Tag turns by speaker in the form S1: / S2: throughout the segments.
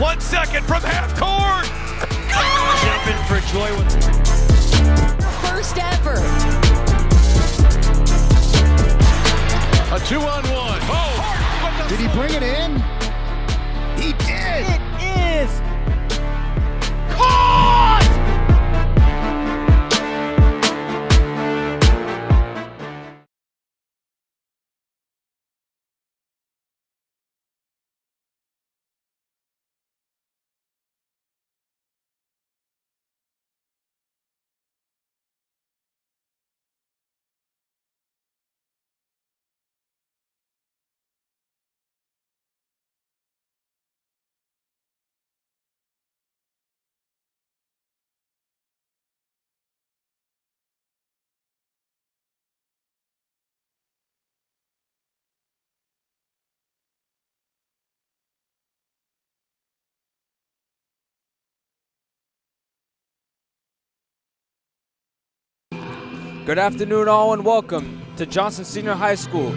S1: 1 second from half court. Jumping for joy.
S2: First ever.
S1: A 2-on-1. Oh!
S3: Did he bring it in? He did!
S2: It is
S1: Caught!
S4: Good afternoon all and welcome to Johnson Senior High School.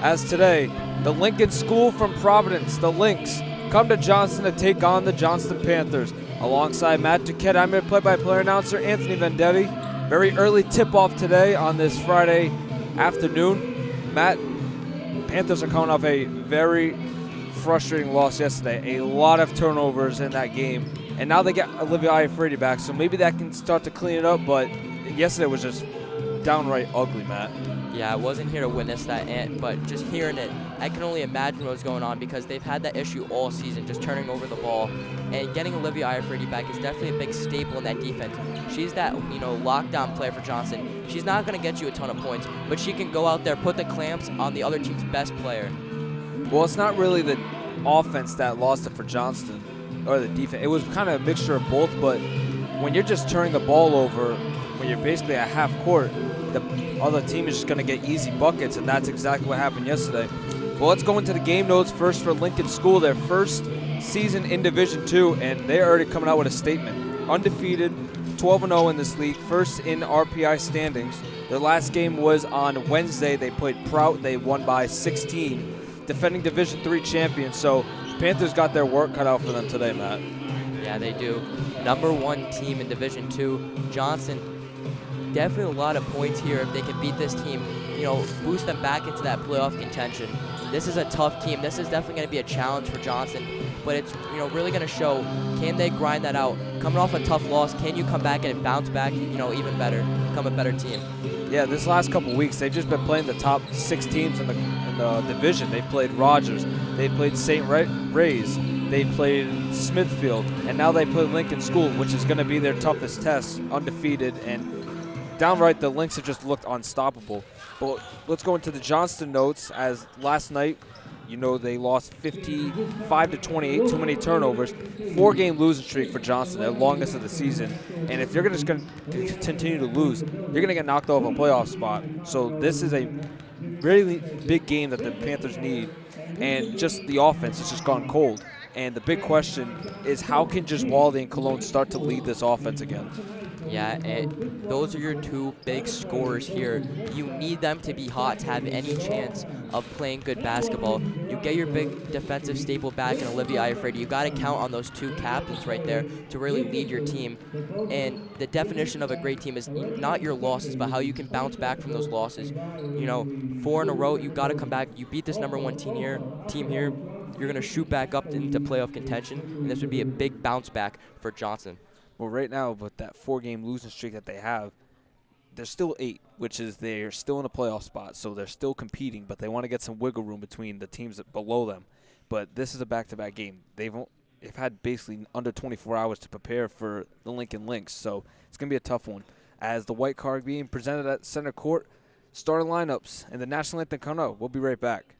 S4: As today, the Lincoln School from Providence, the Lynx, come to Johnson to take on the Johnston Panthers. Alongside Matt Duquette, I'm your play-by-play announcer, Anthony Vendetti. Very early tip-off today on this Friday afternoon. Matt, Panthers are coming off a very frustrating loss yesterday. A lot of turnovers in that game. And now they get Olivia Iafredi back, so maybe that can start to clean it up, but yesterday was just downright ugly, Matt.
S5: Yeah, I wasn't here to witness that, but just hearing it, I can only imagine what was going on because they've had that issue all season, just turning over the ball. And getting Olivia Iafredi back is definitely a big staple in that defense. She's that, lockdown player for Johnson. She's not going to get you a ton of points, but she can go out there, put the clamps on the other team's best player.
S4: Well, it's not really the offense that lost it for Johnston, or the defense. It was kind of a mixture of both, but when you're just turning the ball over, when you're basically at half court, the other team is just going to get easy buckets, and that's exactly what happened yesterday. Well, let's go into the game notes first for Lincoln School, their first season in Division II, and they're already coming out with a statement. Undefeated, 12-0 in this league, first in RPI standings. Their last game was on Wednesday. They played Prout. They won by 16, defending Division III champions. So the Panthers got their work cut out for them today, Matt.
S5: Yeah, they do. #1 team in Division II. Johnson, definitely a lot of points here if they can beat this team, boost them back into that playoff contention. This is a tough team. This is definitely going to be a challenge for Johnson, but it's really going to show, can they grind that out? Coming off a tough loss, can you come back and bounce back, even better, become a better team?
S4: Yeah, this last couple weeks, they've just been playing the top 6 teams in the division. They've played Rogers, they've played St. Ray's, they've played Smithfield, and now they play Lincoln School, which is going to be their toughest test, undefeated, and downright, the Lynx have just looked unstoppable. But let's go into the Johnston notes, as last night, they lost 55-28, too many turnovers. 4-game losing streak for Johnston, their longest of the season. And if you're just going to continue to lose, you're going to get knocked off a playoff spot. So this is a really big game that the Panthers need. And just the offense has just gone cold. And the big question is, how can just Wally and Cologne start to lead this offense again?
S5: Yeah, those are your two big scorers here. You need them to be hot to have any chance of playing good basketball. You get your big defensive staple back in Olivia Iafredi. You got to count on those two captains right there to really lead your team. And the definition of a great team is not your losses, but how you can bounce back from those losses. 4 in a row, you got to come back. You beat this #1 team here. You're going to shoot back up into playoff contention, and this would be a big bounce back for Johnson.
S4: Well, right now, with that 4-game losing streak that they have, they're still 8, which is they're still in a playoff spot, so they're still competing, but they want to get some wiggle room between the teams below them. But this is a back-to-back game. They've had basically under 24 hours to prepare for the Lincoln Lynx, so it's going to be a tough one. As the white card being presented at center court, starting lineups and the national anthem coming out. We'll be right back.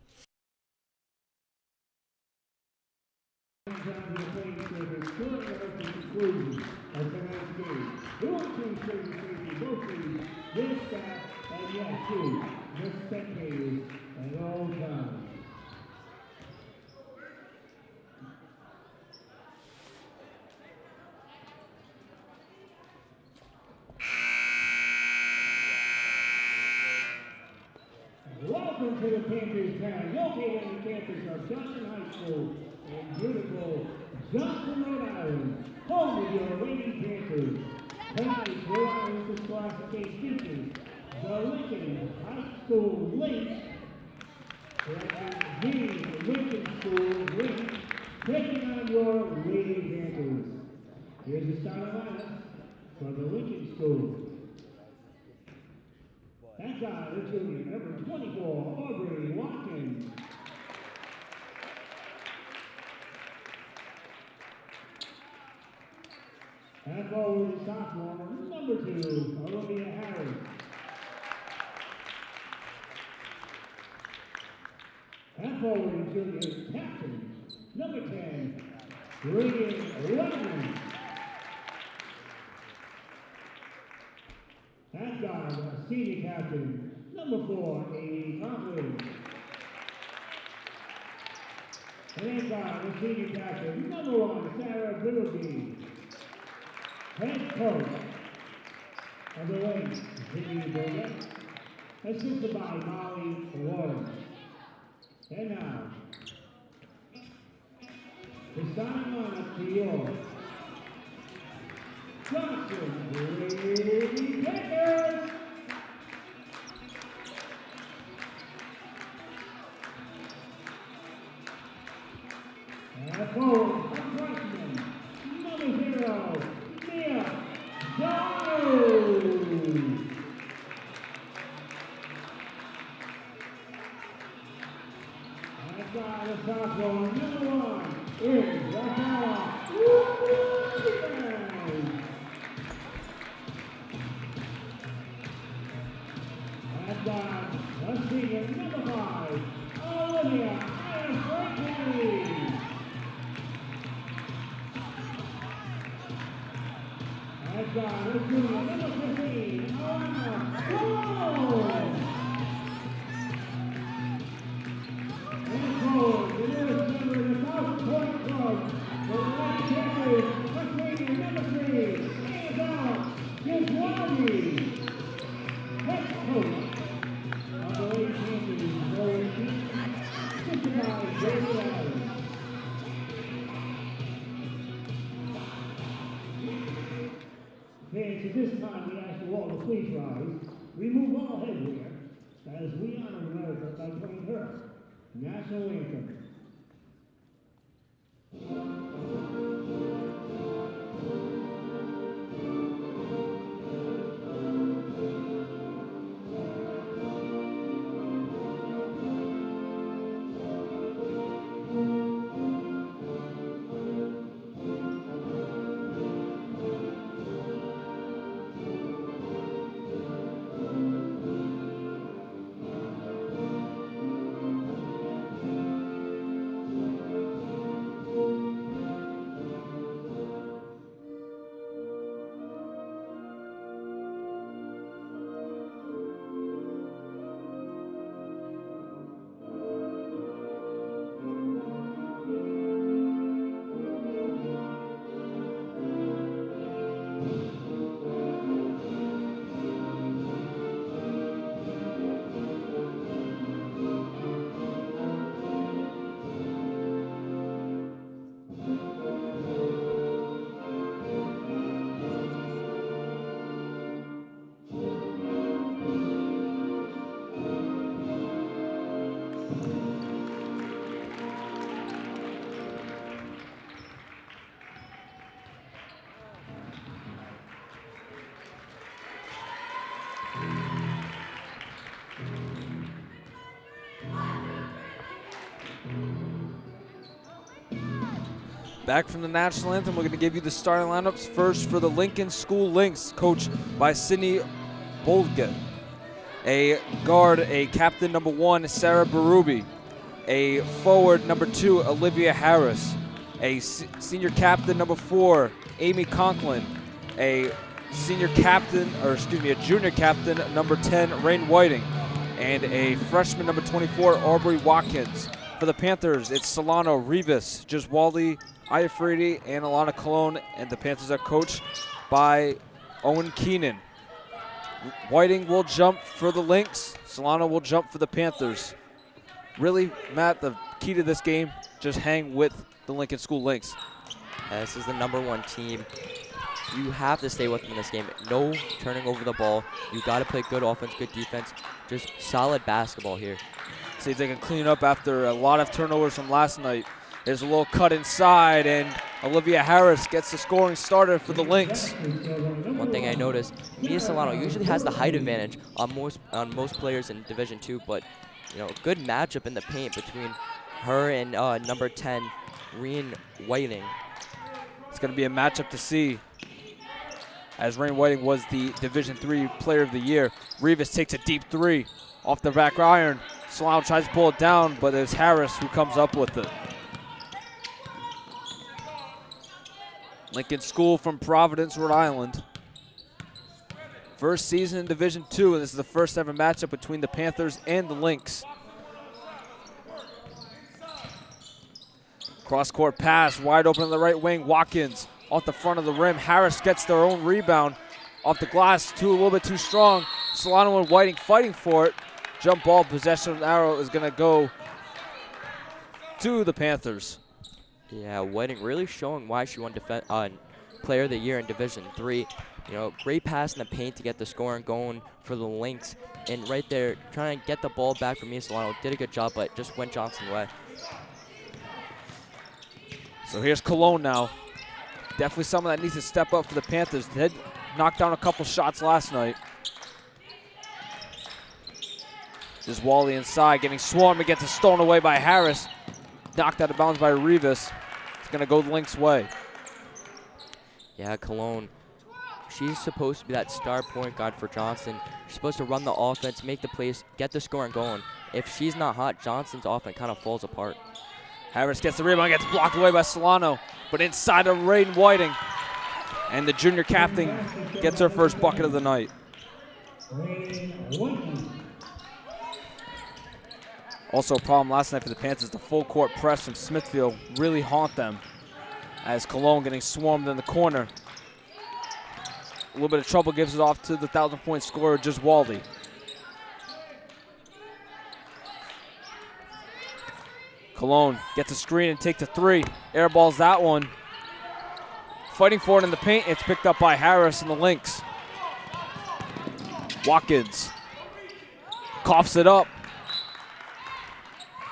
S6: Welcome to the Panthers town. Located in the campus of Johnson High School,
S2: in beautiful Johnson, Rhode Island, home of your reigning Panthers. Tonight's Rhode Island Classic features the Lincoln High School Lynx, and the Lincoln School Lynx, taking on your Lady Panthers. Here's the starting lineup for the Lincoln School. That guy is junior, number 24, Aubrey Watkins. And forward sophomore, number 2, Olivia Harris. And forward junior captain, number 10, Reagan Wagner. And guard, senior captain, number 4, Amy Conklin. And guard, senior captain, number 1, Sarah Biddleby. Head coach of the Lynx, Jimmy Burnett, assisted by Molly Warren. And now, the starting lineup for your Johnson Lady Panthers. And forward, a freshman, number 0, Mia Jones. And by the sophomore, number 1 is Rahama Williams. And by the senior, number 5, Olivia Franklin. And by the junior, number 15, Alana Cole. And forward, the newest member of the South Point Club, the Lady Panthers, freshman number 3, Annabelle Giswaldi. Head coach of the Lady Panthers, Rowan Keith, assisted by Jamie Adams. Fans, at this time we ask you all to please rise, remove all headwear, as we honor America by playing her national anthem.
S4: Back from the national anthem, we're going to give you the starting lineups. First for the Lincoln School Lynx, coached by Sydney Boldgett. A guard, a captain number 1, Sarah Berube. A forward number 2, Olivia Harris. A senior captain number 4, Amy Conklin. A junior captain number 10, Rain Whiting. And a freshman number 24, Aubrey Watkins. For the Panthers, it's Solano, Rivas, Giswaldi, Iafredi, and Alana Colon, and the Panthers are coached by Owen Keenan. Whiting will jump for the Lynx. Solano will jump for the Panthers. Really, Matt, the key to this game, just hang with the Lincoln School Lynx.
S5: This is the #1 team. You have to stay with them in this game. No turning over the ball. You got to play good offense, good defense. Just solid basketball here.
S4: See if they can clean up after a lot of turnovers from last night. There's a little cut inside, and Olivia Harris gets the scoring starter for the Lynx.
S5: One thing I noticed, Mia Solano usually has the height advantage on most players in Division II, but good matchup in the paint between her and number 10, Reen Whiting.
S4: It's going to be a matchup to see, as Reen Whiting was the Division III Player of the Year. Rivas takes a deep three off the back iron. Solano tries to pull it down, but it's Harris who comes up with it. Lincoln School from Providence, Rhode Island. First season in Division II, and this is the first ever matchup between the Panthers and the Lynx. Cross-court pass, wide open on the right wing. Watkins off the front of the rim. Harris gets their own rebound off the glass, a little bit too strong. Solano and Whiting fighting for it. Jump ball, possession arrow is going to go to the Panthers.
S5: Yeah, Whiting really showing why she won Player of the Year in Division III. Great pass in the paint to get the scoring going for the Lynx. And right there, trying to get the ball back from Mia Solano. Did a good job, but just went Johnson's way.
S4: So here's Cologne now. Definitely someone that needs to step up for the Panthers. They did knock down a couple shots last night. This is Wally inside, getting swarmed and gets it stolen away by Harris. Knocked out of bounds by Rivas. It's going to go the Lynx way.
S5: Yeah, Cologne. She's supposed to be that star point guard for Johnson. She's supposed to run the offense, make the plays, get the scoring going. If she's not hot, Johnson's offense kind of falls apart.
S4: Harris gets the rebound, gets blocked away by Solano, but inside of Rayden Whiting. And the junior captain gets her first bucket of the night. Also a problem last night for the Panthers, the full court press from Smithfield really haunt them, as Cologne getting swarmed in the corner. A little bit of trouble gives it off to the 1,000-point scorer, Giswaldi. Cologne gets a screen and takes a three. Airballs that one. Fighting for it in the paint. It's picked up by Harris and the Lynx. Watkins coughs it up.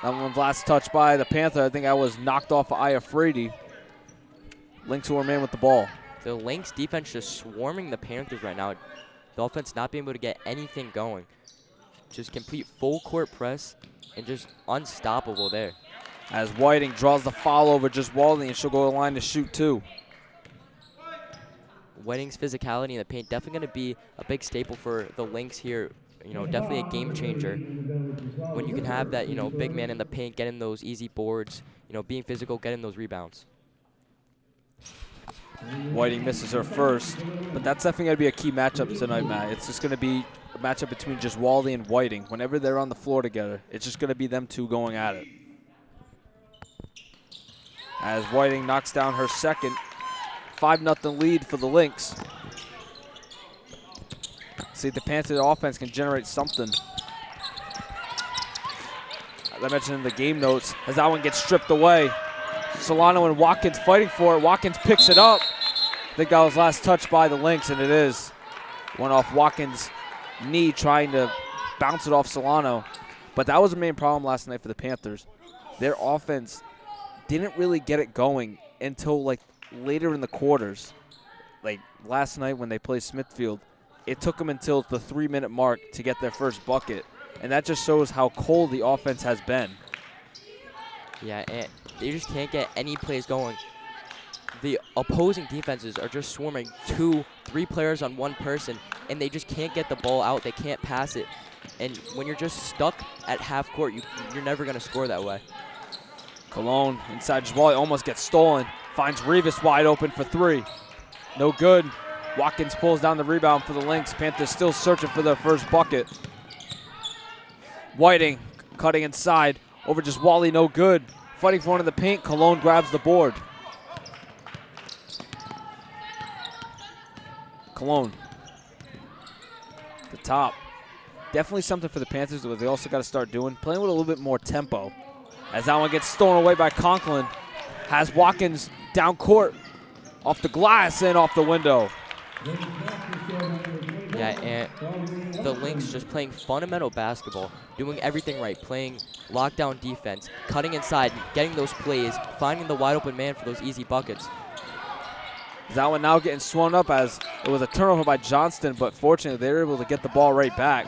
S4: That one's last touch by the Panther. I think that was knocked off of Aya Frady. Lynx will remain with the ball.
S5: The Lynx defense just swarming the Panthers right now. The offense not being able to get anything going. Just complete full court press and just unstoppable there.
S4: As Whiting draws the foul over Giswaldi, and she'll go to the line to shoot two.
S5: Whiting's physicality in the paint definitely going to be a big staple for the Lynx here. Definitely a game changer. When you can have that, big man in the paint, getting those easy boards, being physical, getting those rebounds.
S4: Whiting misses her first, but that's definitely going to be a key matchup tonight, Matt. It's just going to be a matchup between Giswaldi and Whiting. Whenever they're on the floor together, it's just going to be them two going at it. As Whiting knocks down her second, 5-0 lead for the Lynx. See if the Panther offense can generate something. As I mentioned in the game notes, as that one gets stripped away. Solano and Watkins fighting for it. Watkins picks it up. I think that was last touch by the Lynx, and it is. Went off Watkins' knee trying to bounce it off Solano. But that was the main problem last night for the Panthers. Their offense didn't really get it going until later in the quarters. Like last night when they played Smithfield, it took them until the 3-minute mark to get their first bucket. And that just shows how cold the offense has been.
S5: Yeah, and they just can't get any plays going. The opposing defenses are just swarming 2-3 players on one person, and they just can't get the ball out. They can't pass it. And when you're just stuck at half court, you're never going to score that way.
S4: Cologne inside Giswaldi almost gets stolen. Finds Rivas wide open for three. No good. Watkins pulls down the rebound for the Lynx. Panthers still searching for their first bucket. Whiting cutting inside. Over Giswaldi, no good. Fighting for one in the paint. Cologne grabs the board. Cologne. The top. Definitely something for the Panthers that they also got to start doing. Playing with a little bit more tempo. As that one gets stolen away by Conklin. Has Watkins down court. Off the glass and off the window.
S5: Yeah, and the Lynx just playing fundamental basketball, doing everything right, playing lockdown defense, cutting inside, getting those plays, finding the wide open man for those easy buckets.
S4: That one now getting swung up as it was a turnover by Johnston, but fortunately they were able to get the ball right back.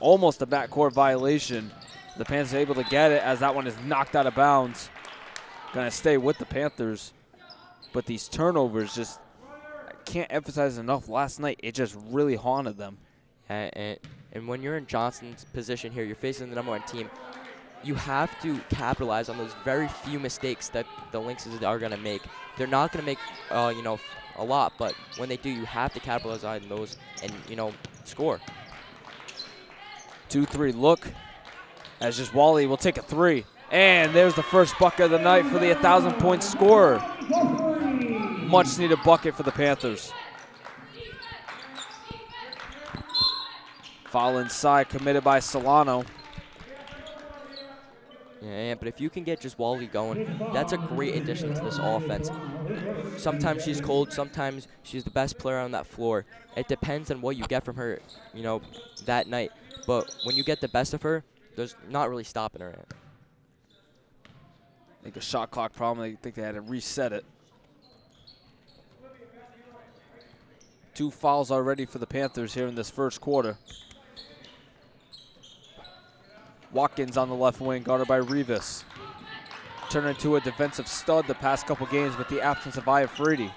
S4: Almost a backcourt violation. The Panthers are able to get it as that one is knocked out of bounds. Gonna stay with the Panthers. But these turnovers just, I can't emphasize enough, last night it just really haunted them.
S5: And when you're in Johnston's position here, you're facing the #1 team, you have to capitalize on those very few mistakes that the Lynxes are going to make. They're not going to make, a lot, but when they do, you have to capitalize on those and, score.
S4: 2-3 look as just Wally will take a three. And there's the first bucket of the night for the 1,000-point scorer. Much needed bucket for the Panthers. Foul inside committed by Solano.
S5: Yeah, but if you can get just Wally going, that's a great addition to this offense. Sometimes she's cold, sometimes she's the best player on that floor. It depends on what you get from her, that night. But when you get the best of her, there's not really stopping her.
S4: I think a shot clock problem. I think they had to reset it. 2 fouls already for the Panthers here in this first quarter. Watkins on the left wing, guarded by Rivas. Turned into a defensive stud the past couple games with the absence of Iafredi.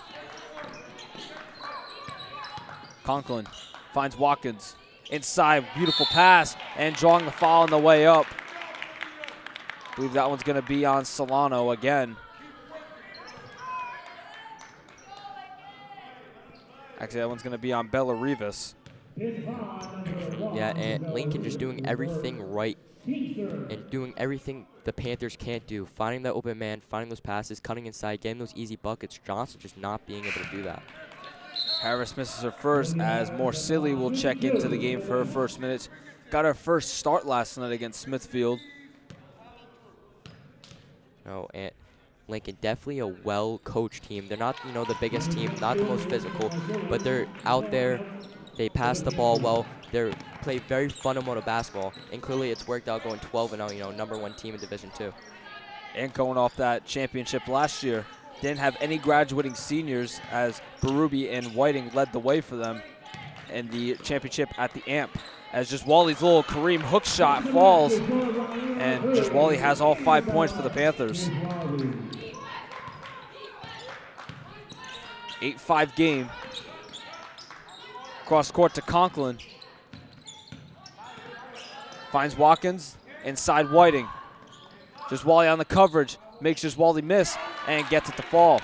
S4: Conklin finds Watkins. Inside, beautiful pass, and drawing the foul on the way up. I believe that one's going to be on Solano again. Actually, that one's going to be on Bella Rivas.
S5: Yeah, and Lincoln just doing everything right and doing everything the Panthers can't do. Finding that open man, finding those passes, cutting inside, getting those easy buckets. Johnson just not being able to do that.
S4: Harris misses her first as Morsilli will check into the game for her first minutes. Got her first start last night against Smithfield.
S5: And Lincoln, definitely a well-coached team. They're not, the biggest team, not the most physical, but they're out there. They pass the ball well. They play very fundamental basketball, and clearly it's worked out going 12-0, #1 team in Division II.
S4: And going off that championship last year, didn't have any graduating seniors as Berube and Whiting led the way for them in the championship at the AMP. As just Wally's little Kareem hook shot falls, and just Wally has all 5 points for the Panthers. 8-5 game. Cross court to Conklin. Finds Watkins, inside Whiting. Just Wally on the coverage, makes just Wally miss, and gets it to fall.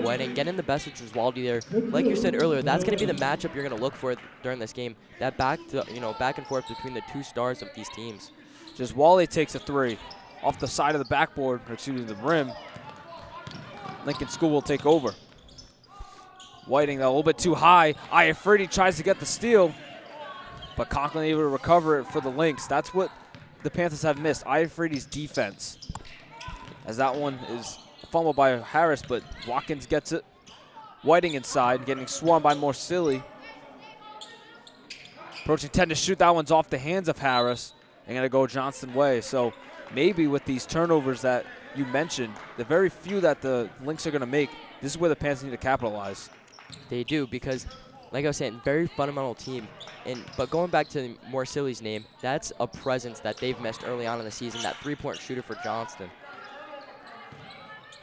S5: Whiting getting the best of Joswaldi there. Like you said earlier, that's going to be the matchup you're going to look for during this game. That back and forth between the 2 stars of these teams.
S4: Just Wally takes a three off the side of the backboard, or excuse me, the rim. Lincoln School will take over. Whiting a little bit too high. Iafredi tries to get the steal, but Conklin able to recover it for the Lynx. That's what the Panthers have missed, Iafredi's defense. As that one is fumbled by Harris, but Watkins gets it. Whiting inside, getting swarmed by Morsilli. Approaching 10 to shoot. That one's off the hands of Harris. And going to go Johnston way. So maybe with these turnovers that you mentioned, the very few that the Lynx are going to make, this is where the Panthers need to capitalize.
S5: They do, because, like I was saying, very fundamental team. But going back to Morsilli's name, that's a presence that they've missed early on in the season, that 3-point shooter for Johnston.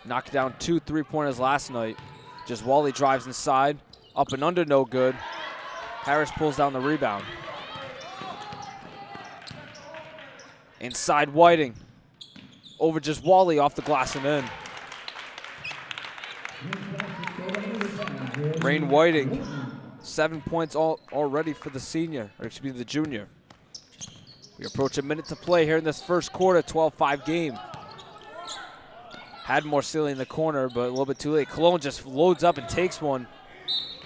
S4: Knocked down 2 3-pointers last night. Just Wally drives inside, up and under, no good. Harris pulls down the rebound. Inside Whiting. Over just Wally off the glass and in. Rain Whiting, 7 points already for the senior, or excuse me, the junior. We approach a minute to play here in this first quarter, 12-5 game. Had Morsilli in the corner, but a little bit too late. Cologne just loads up and takes one,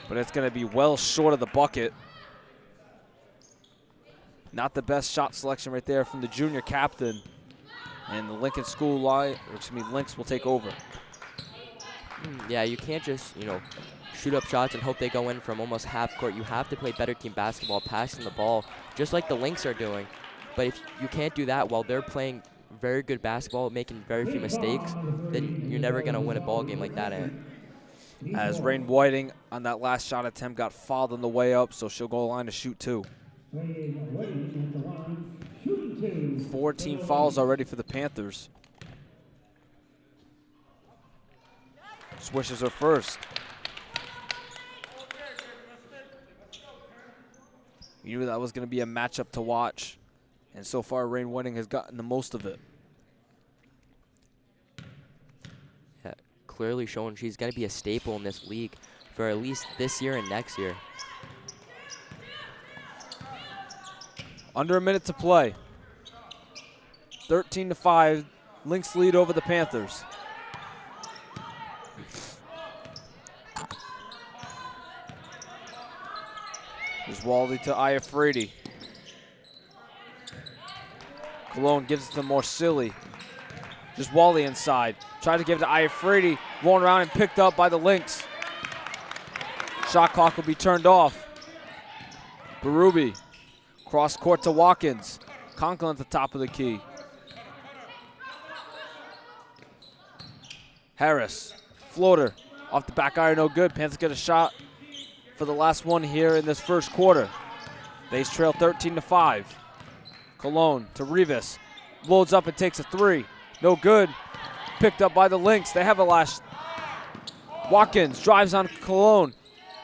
S4: but it's going to be well short of the bucket. Not the best shot selection right there from the junior captain. And the Lincoln School Lynx will take over.
S5: Yeah, you can't just, shoot up shots and hope they go in from almost half court. You have to play better team basketball, passing the ball, just like the Lynx are doing. But if you can't do that while they're playing very good basketball, making very few mistakes, then you're never going to win a ball game like that.
S4: As Rain Whiting on that last shot attempt got fouled on the way up, so she'll go to the line to shoot 2. 14 fouls already for the Panthers. Swishes her first. You knew that was going to be a matchup to watch, and so far Rain Whiting has gotten the most of it.
S5: Yeah, clearly showing she's going to be a staple in this league for at least this year and next year.
S4: Under a minute to play. 13-5, Lynx lead over the Panthers. There's Wally to Iafredi. Cologne gives it to Morsilli. Just Wally inside. Tried to give it to Iafredi, rolling around and picked up by the Lynx. Shot clock will be turned off. Berube. Cross court to Watkins. Conklin at the top of the key. Harris, floater, off the back iron, no good. Panthers get a shot for the last one here in this first quarter. They trail 13-5. Cologne to Rivas, loads up and takes a 3. No good. Picked up by the Lynx. They have a last. Watkins drives on Cologne.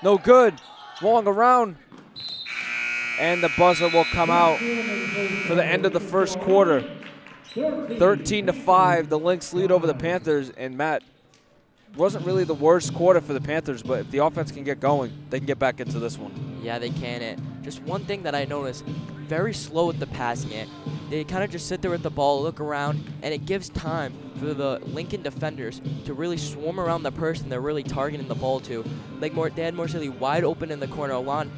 S4: No good. Rolling around. And the buzzer will come out for the end of the first quarter. 13-5, the Lynx lead over the Panthers. And Matt, wasn't really the worst quarter for the Panthers, but if the offense can get going, they can get back into this one.
S5: Yeah, they can. Just one thing that I noticed, very slow with the passing it. They kind of just sit there with the ball, look around, and it gives time for the Lincoln defenders to really swarm around the person they're really targeting the ball to. Like they had Morsilli wide open in the corner. Alon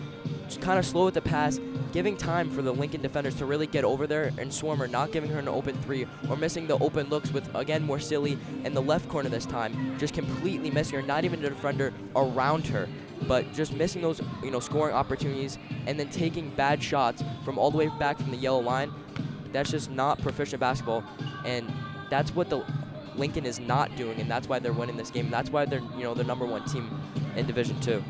S5: just kind of slow with the pass, giving time for the Lincoln defenders to really get over there and swarm her, not giving her an open 3 or missing the open looks with, again, Morsilli in the left corner this time, just completely missing her, not even the defender around her, but just missing those, scoring opportunities and then taking bad shots from all the way back from the yellow line. That's just not proficient basketball, and that's what the Lincoln is not doing, and that's why they're winning this game. And that's why they're, the #1 team in Division II.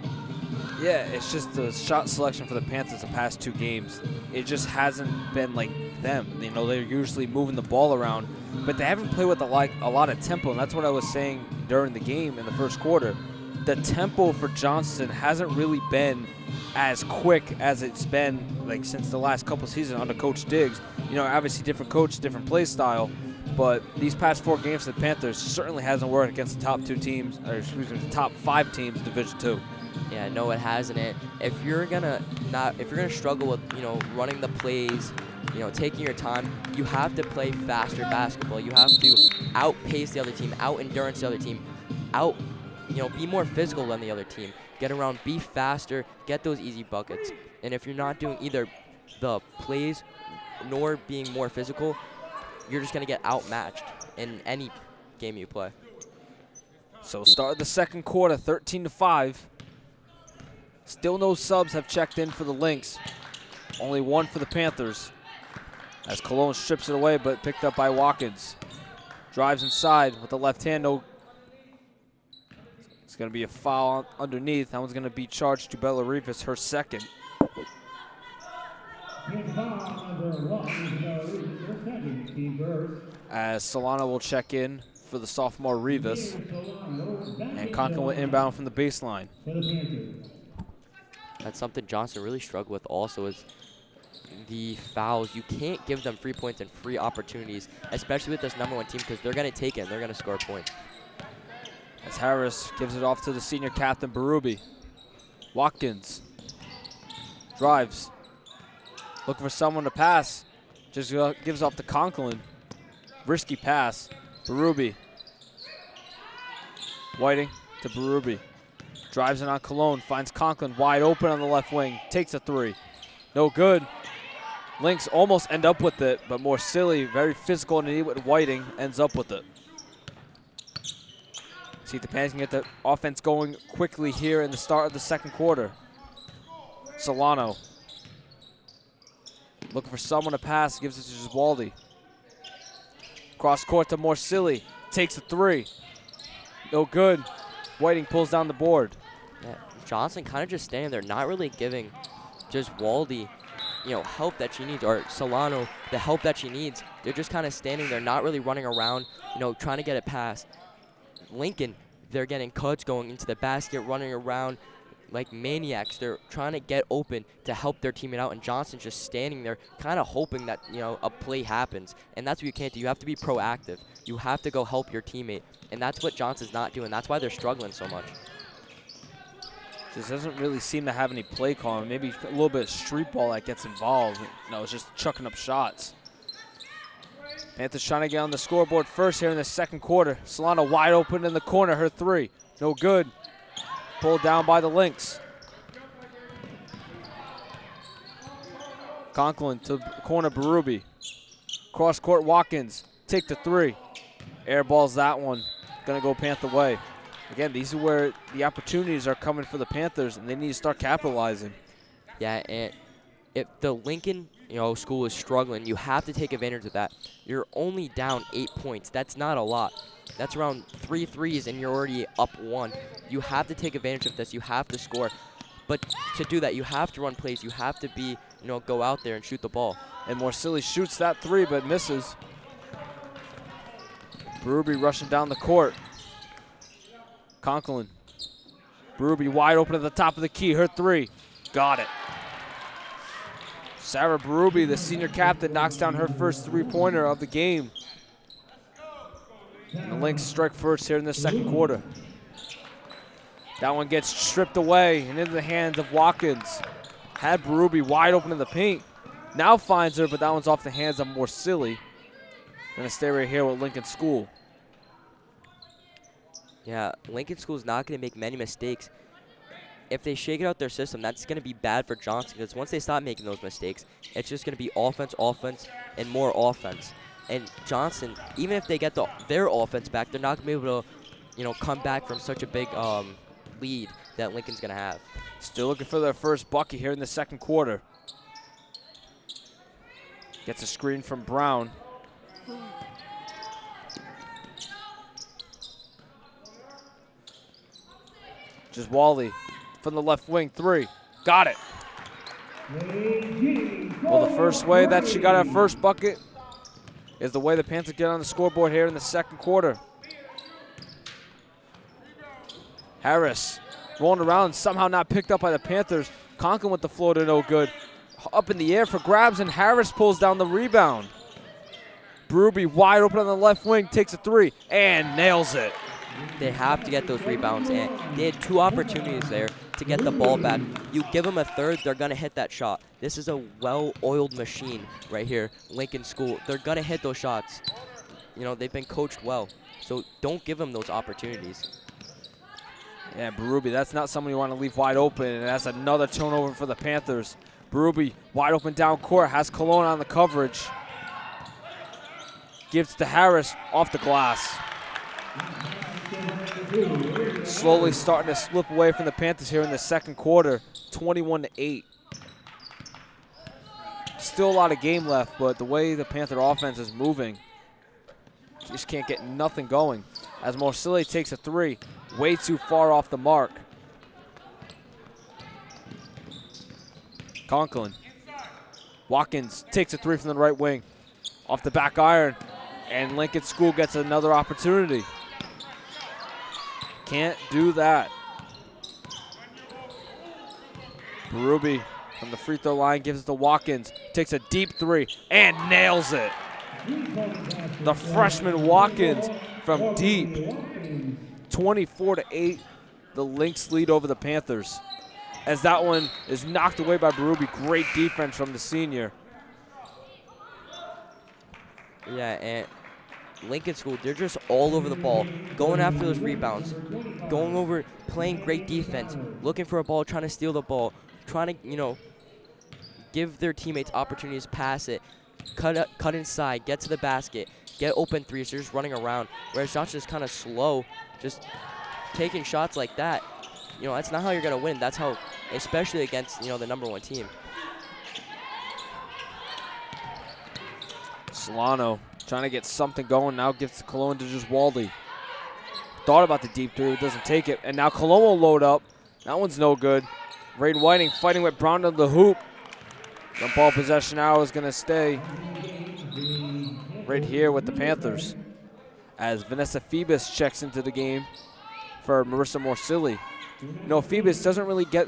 S4: Yeah, it's just the shot selection for the Panthers the past 2 games. It just hasn't been like them. They're usually moving the ball around, but they haven't played with a lot of tempo, and that's what I was saying during the game in the first quarter. The tempo for Johnston hasn't really been as quick as it's been since the last couple seasons under Coach Diggs. Obviously different coach, different play style, but these past 4 games for the Panthers certainly hasn't worked against the top 2 teams, or excuse me, the top 5 teams in Division II.
S5: Yeah, no, it hasn't. If you're gonna struggle with running the plays, taking your time, you have to play faster basketball. You have to outpace the other team, out endurance the other team, be more physical than the other team. Get around, be faster, get those easy buckets. And if you're not doing either the plays nor being more physical, you're just gonna get outmatched in any game you play.
S4: So start of the second quarter, 13-5. Still no subs have checked in for the Lynx. Only 1 for the Panthers. As Cologne strips it away, but picked up by Watkins. Drives inside with the left hand. No. It's going to be a foul underneath. That one's going to be charged to Bella Rivas, her second. As Solana will check in for the sophomore Rivas. And Conklin will inbound from the baseline.
S5: That's something Johnson really struggled with also, is the fouls. You can't give them free points and free opportunities, especially with this #1 team, because they're going to take it and they're going to score points.
S4: As Harris gives it off to the senior captain, Berube. Watkins drives. Looking for someone to pass. Just gives off to Conklin. Risky pass. Berube. Whiting to Berube. Drives it on Cologne, finds Conklin wide open on the left wing, takes a 3. No good. Lynx almost end up with it, but more silly, very physical underneath with Whiting, ends up with it. See if the Panthers can get the offense going quickly here in the start of the second quarter. Solano looking for someone to pass, gives it to Giswaldi. Cross court to Morsilli, takes a three. No good. Whiting pulls down the board.
S5: Yeah, Johnson kind of just standing there, not really giving Giswaldi, help that she needs, or Solano the help that she needs. They're just kind of standing there, not really running around, trying to get it past. Lincoln, they're getting cuts going into the basket, running around like maniacs. They're trying to get open to help their teammate out, and Johnson's just standing there kind of hoping that, a play happens. And that's what you can't do. You have to be proactive. You have to go help your teammate, and that's what Johnson's not doing. That's why they're struggling so much.
S4: Just doesn't really seem to have any play calling. Maybe a little bit of street ball that gets involved. No, it's just chucking up shots. Panthers trying to get on the scoreboard first here in the second quarter. Solano wide open in the corner, her three. No good. Pulled down by the Lynx. Conklin to the corner, Berube. Cross court, Watkins. Take the three. Air balls that one. Gonna go Panther way. Again, these are where the opportunities are coming for the Panthers, and they need to start capitalizing.
S5: Yeah, and if the Lincoln school is struggling, you have to take advantage of that. You're only down 8 points. That's not a lot. That's around 3 threes, and you're already up 1. You have to take advantage of this. You have to score. But to do that, you have to run plays. You have to be, go out there and shoot the ball.
S4: And Morsilli shoots that three, but misses. Berube rushing down the court. Conklin. Berube wide open at the top of the key. Her three. Got it. Sarah Berube, the senior captain, knocks down her first three-pointer of the game. And the Lynx strike first here in the second quarter. That one gets stripped away and into the hands of Watkins. Had Berube wide open in the paint. Now finds her, but that one's off the hands of Morsilli. Gonna stay right here with Lincoln School.
S5: Yeah, Lincoln School is not going to make many mistakes. If they shake it out their system, that's going to be bad for Johnson, because once they stop making those mistakes, it's just going to be offense, and more offense. And Johnson, even if they get their offense back, they're not going to be able to, come back from such a big lead that Lincoln's going to have.
S4: Still looking for their first bucket here in the second quarter. Gets a screen from Brown. Giswaldi from the left wing, three. Got it. Well, the first way that she got her first bucket is the way the Panthers get on the scoreboard here in the second quarter. Harris rolling around, somehow not picked up by the Panthers. Conklin with the floater, no good. Up in the air for grabs, and Harris pulls down the rebound. Berube wide open on the left wing, takes a three, and nails it.
S5: They have to get those rebounds, and they had 2 opportunities there to get the ball back. You give them a third, they're going to hit that shot. This is a well-oiled machine right here, Lincoln School. They're going to hit those shots. They've been coached well, so don't give them those opportunities.
S4: Yeah, Berube, that's not someone you want to leave wide open, and that's another turnover for the Panthers. Berube wide open down court, has Cologne on the coverage. Gives to Harris off the glass. Slowly starting to slip away from the Panthers here in the second quarter, 21-8. Still a lot of game left, but the way the Panther offense is moving, just can't get nothing going. As Morsilli takes a three, way too far off the mark. Conklin. Watkins takes a three from the right wing. Off the back iron, and Lincoln School gets another opportunity. Can't do that. Berube from the free throw line gives it to Watkins. Takes a deep three and nails it. The freshman Watkins from deep. 24-8, the Lynx lead over the Panthers. As that one is knocked away by Berube. Great defense from the senior.
S5: Yeah, and Lincoln School, they're just all over the ball, going after those rebounds, going over, playing great defense, looking for a ball, trying to steal the ball, trying to, give their teammates opportunities to pass it, cut inside, get to the basket, get open threes. They're just running around. Whereas Johnson is kind of slow, just taking shots like that. You know, that's not how you're going to win. That's how, especially against, you know, the #1 team.
S4: Solano trying to get something going. Now gives to Cologne to just Waldy. Thought about the deep three, but doesn't take it. And now Cologne will load up. That one's no good. Raiden Whiting fighting with Brown to the hoop. The ball possession now is going to stay right here with the Panthers as Vanessa Phoebus checks into the game for Marissa Morsilli. You know, Phoebus doesn't really get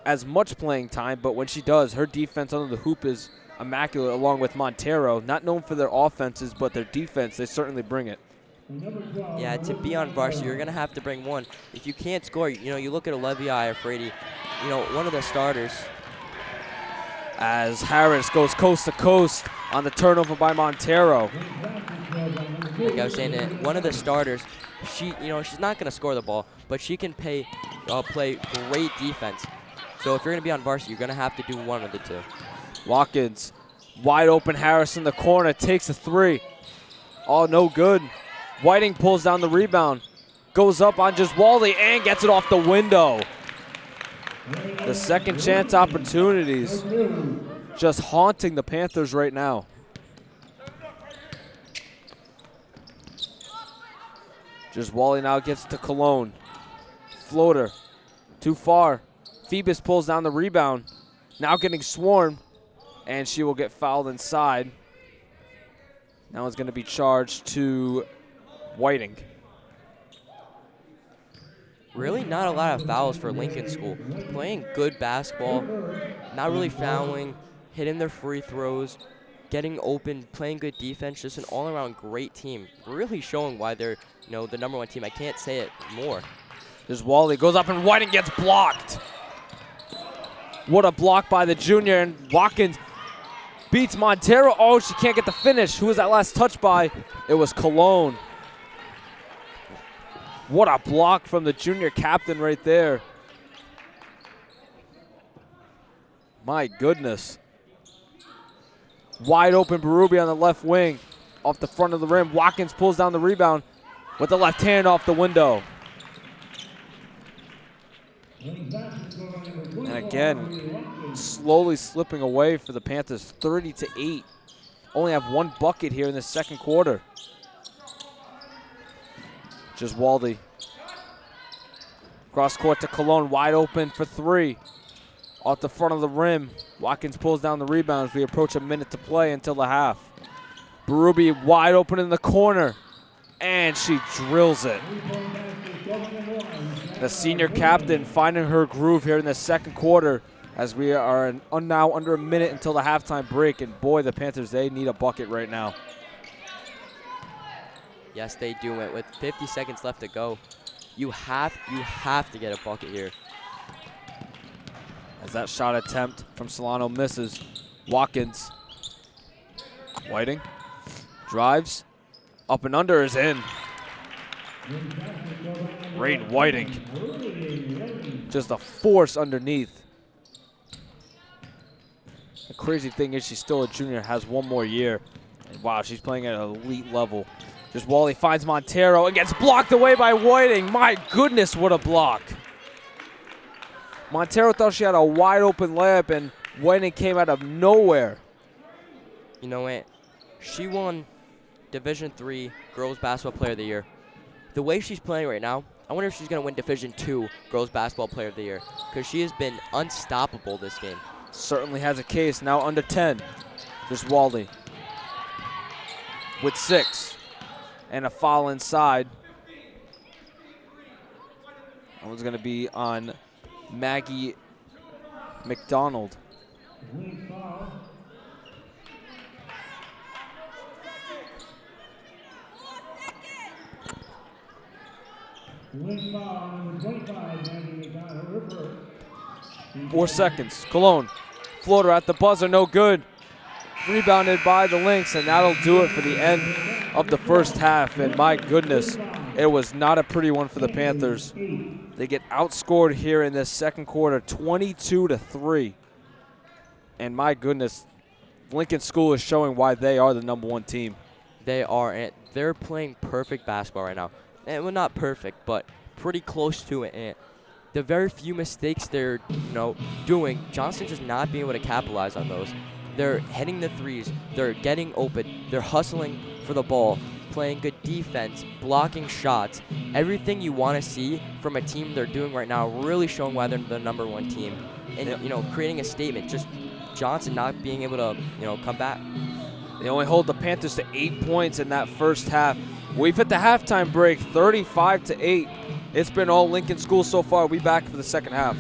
S4: as much playing time, but when she does, her defense under the hoop is immaculate, along with Montero. Not known for their offenses, but their defense, they certainly bring it.
S5: Yeah, to be on varsity, you're going to have to bring one. If you can't score, you know, you look at Olivia Iafredi, you know, one of the starters.
S4: As Harris goes coast to coast on the turnover by Montero.
S5: Like I was saying, one of the starters, she's not going to score the ball, but she can play great defense. So if you're going to be on varsity, you're going to have to do one of the two.
S4: Watkins, wide open. Harris in the corner, takes a three. Oh, no good. Whiting pulls down the rebound, goes up on just Waldy and gets it off the window. The second chance opportunities just haunting the Panthers right now. Just Wally now gets to Cologne. Floater, too far. Phoebus pulls down the rebound. Now getting swarmed, and she will get fouled inside. Now it's going to be charged to Whiting.
S5: Really not a lot of fouls for Lincoln School. Playing good basketball, not really fouling, hitting their free throws, getting open, playing good defense, just an all-around great team. Really showing why they're, you know, the #1 team. I can't say it more.
S4: There's Wally, goes up and Whiting gets blocked. What a block by the junior, and Watkins beats Montero. Oh, she can't get the finish. Who was that last touch by? It was Cologne. What a block from the junior captain right there. My goodness. Wide open Berube on the left wing. Off the front of the rim. Watkins pulls down the rebound with the left hand off the window. And again, slowly slipping away for the Panthers, 30-8. Only have one bucket here in the second quarter. Just Waldy. Cross court to Cologne, wide open for three. Off the front of the rim. Watkins pulls down the rebound as we approach a minute to play until the half. Berube wide open in the corner, and she drills it. The senior captain finding her groove here in the second quarter as we are now under a minute until the halftime break, and boy, the Panthers, they need a bucket right now.
S5: Yes, they do it. With 50 seconds left to go, you have to get a bucket here.
S4: As that shot attempt from Solano misses, Watkins. Whiting drives, up and under is in. Raiden Whiting, just a force underneath. The crazy thing is she's still a junior, has one more year. And wow, she's playing at an elite level. Just Wally finds Montero and gets blocked away by Whiting. My goodness, what a block. Montero thought she had a wide open layup and Whiting came out of nowhere.
S5: You know what? She won Division III Girls Basketball Player of the Year. The way she's playing right now, I wonder if she's going to win Division II Girls Basketball Player of the Year, because she has been unstoppable this game.
S4: Certainly has a case. Now under 10. Just Waldy with 6. And a foul inside. That one's going to be on Maggie McDonald. Four seconds. Cologne. Floater at the buzzer, no good. Rebounded by the Lynx, and that'll do it for the end of the first half. And my goodness, it was not a pretty one for the Panthers. They get outscored here in this second quarter, 22-3. And my goodness, Lincoln School is showing why they are the #1 team.
S5: They are, and they're playing perfect basketball right now. And well, not perfect, but pretty close to it. And the very few mistakes they're doing, Johnston's just not being able to capitalize on those. They're hitting the threes. They're getting open. They're hustling for the ball, playing good defense, blocking shots. Everything you want to see from a team they're doing right now, really showing why they're the #1 team. And, creating a statement. Just Johnston not being able to, come back.
S4: They only hold the Panthers to 8 points in that first half. We've hit the halftime break, 35-8. It's been all Lincoln School so far. We'll be back for the second half.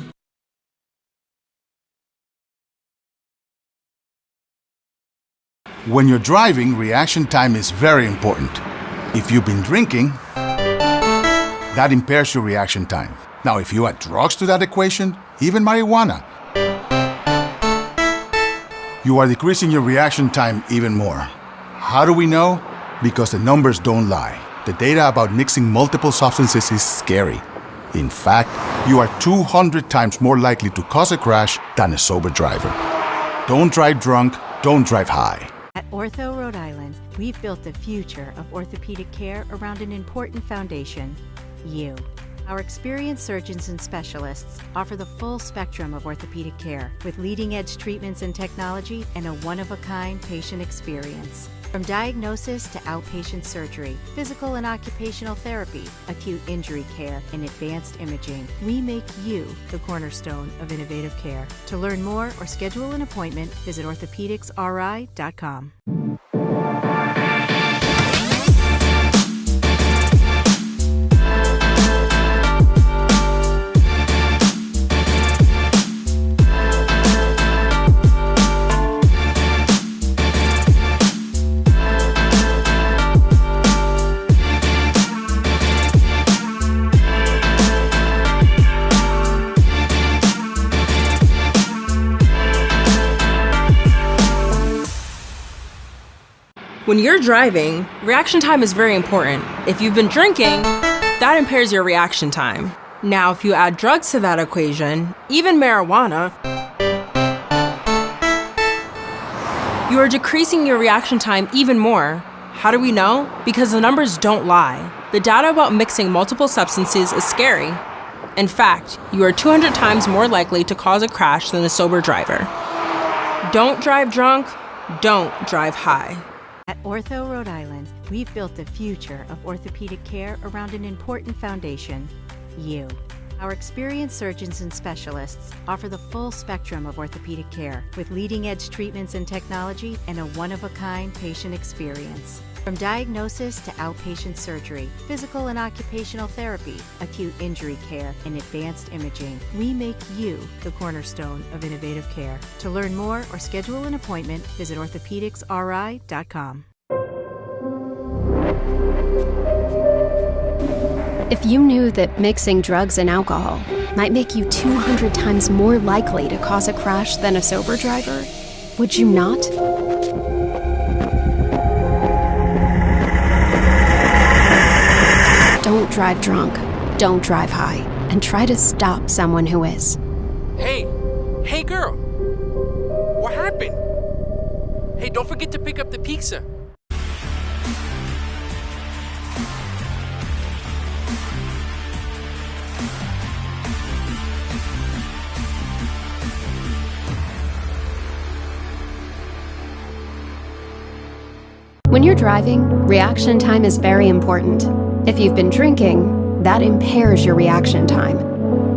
S3: When you're driving, reaction time is very important. If you've been drinking, that impairs your reaction time. Now, if you add drugs to that equation, even marijuana, you are decreasing your reaction time even more. How do we know? Because the numbers don't lie. The data about mixing multiple substances is scary. In fact, you are 200 times more likely to cause a crash than a sober driver. Don't drive drunk, don't drive high.
S6: At Ortho Rhode Island, we've built the future of orthopedic care around an important foundation: you. Our experienced surgeons and specialists offer the full spectrum of orthopedic care with leading-edge treatments and technology and a one-of-a-kind patient experience. From diagnosis to outpatient surgery, physical and occupational therapy, acute injury care, and advanced imaging, we make you the cornerstone of innovative care. To learn more or schedule an appointment, visit orthopedicsri.com.
S7: When you're driving, reaction time is very important. If you've been drinking, that impairs your reaction time. Now, if you add drugs to that equation, even marijuana, you are decreasing your reaction time even more. How do we know? Because the numbers don't lie. The data about mixing multiple substances is scary. In fact, you are 200 times more likely to cause a crash than a sober driver. Don't drive drunk, don't drive high.
S6: At Ortho Rhode Island, we've built the future of orthopedic care around an important foundation: you. Our experienced surgeons and specialists offer the full spectrum of orthopedic care with leading-edge treatments and technology and a one-of-a-kind patient experience. From diagnosis to outpatient surgery, physical and occupational therapy, acute injury care, and advanced imaging, we make you the cornerstone of innovative care. To learn more or schedule an appointment, visit orthopedicsri.com.
S8: If you knew that mixing drugs and alcohol might make you 200 times more likely to cause a crash than a sober driver, would you not? Don't drive drunk, don't drive high, and try to stop someone who is.
S9: Hey girl, what happened? Hey, don't forget to pick up the pizza.
S8: When you're driving, reaction time is very important. If you've been drinking, that impairs your reaction time.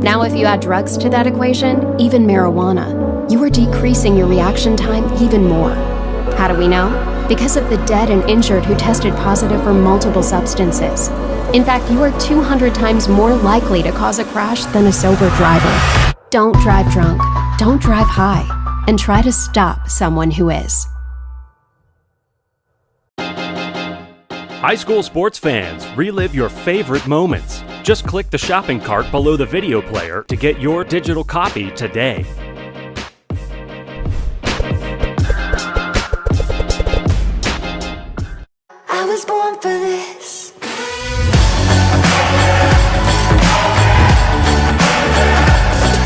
S8: Now, if you add drugs to that equation, even marijuana, you are decreasing your reaction time even more. How do we know? Because of the dead and injured who tested positive for multiple substances. In fact, you are 200 times more likely to cause a crash than a sober driver. Don't drive drunk, don't drive high, and try to stop someone who is.
S10: High school sports fans, relive your favorite moments. Just click the shopping cart below the video player to get your digital copy today.
S11: I was born for this.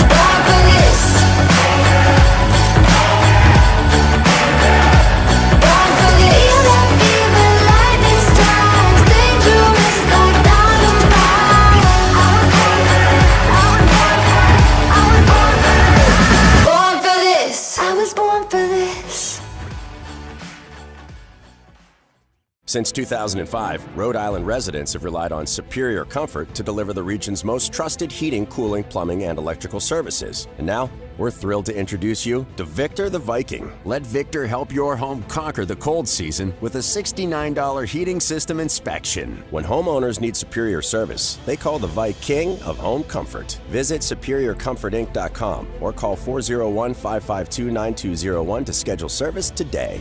S11: Born for this.
S12: Since 2005, Rhode Island residents have relied on Superior Comfort to deliver the region's most trusted heating, cooling, plumbing, and electrical services. And now, we're thrilled to introduce you to Victor the Viking. Let Victor help your home conquer the cold season with a $69 heating system inspection. When homeowners need superior service, they call the Viking of Home Comfort. Visit SuperiorComfortInc.com or call 401-552-9201 to schedule service today.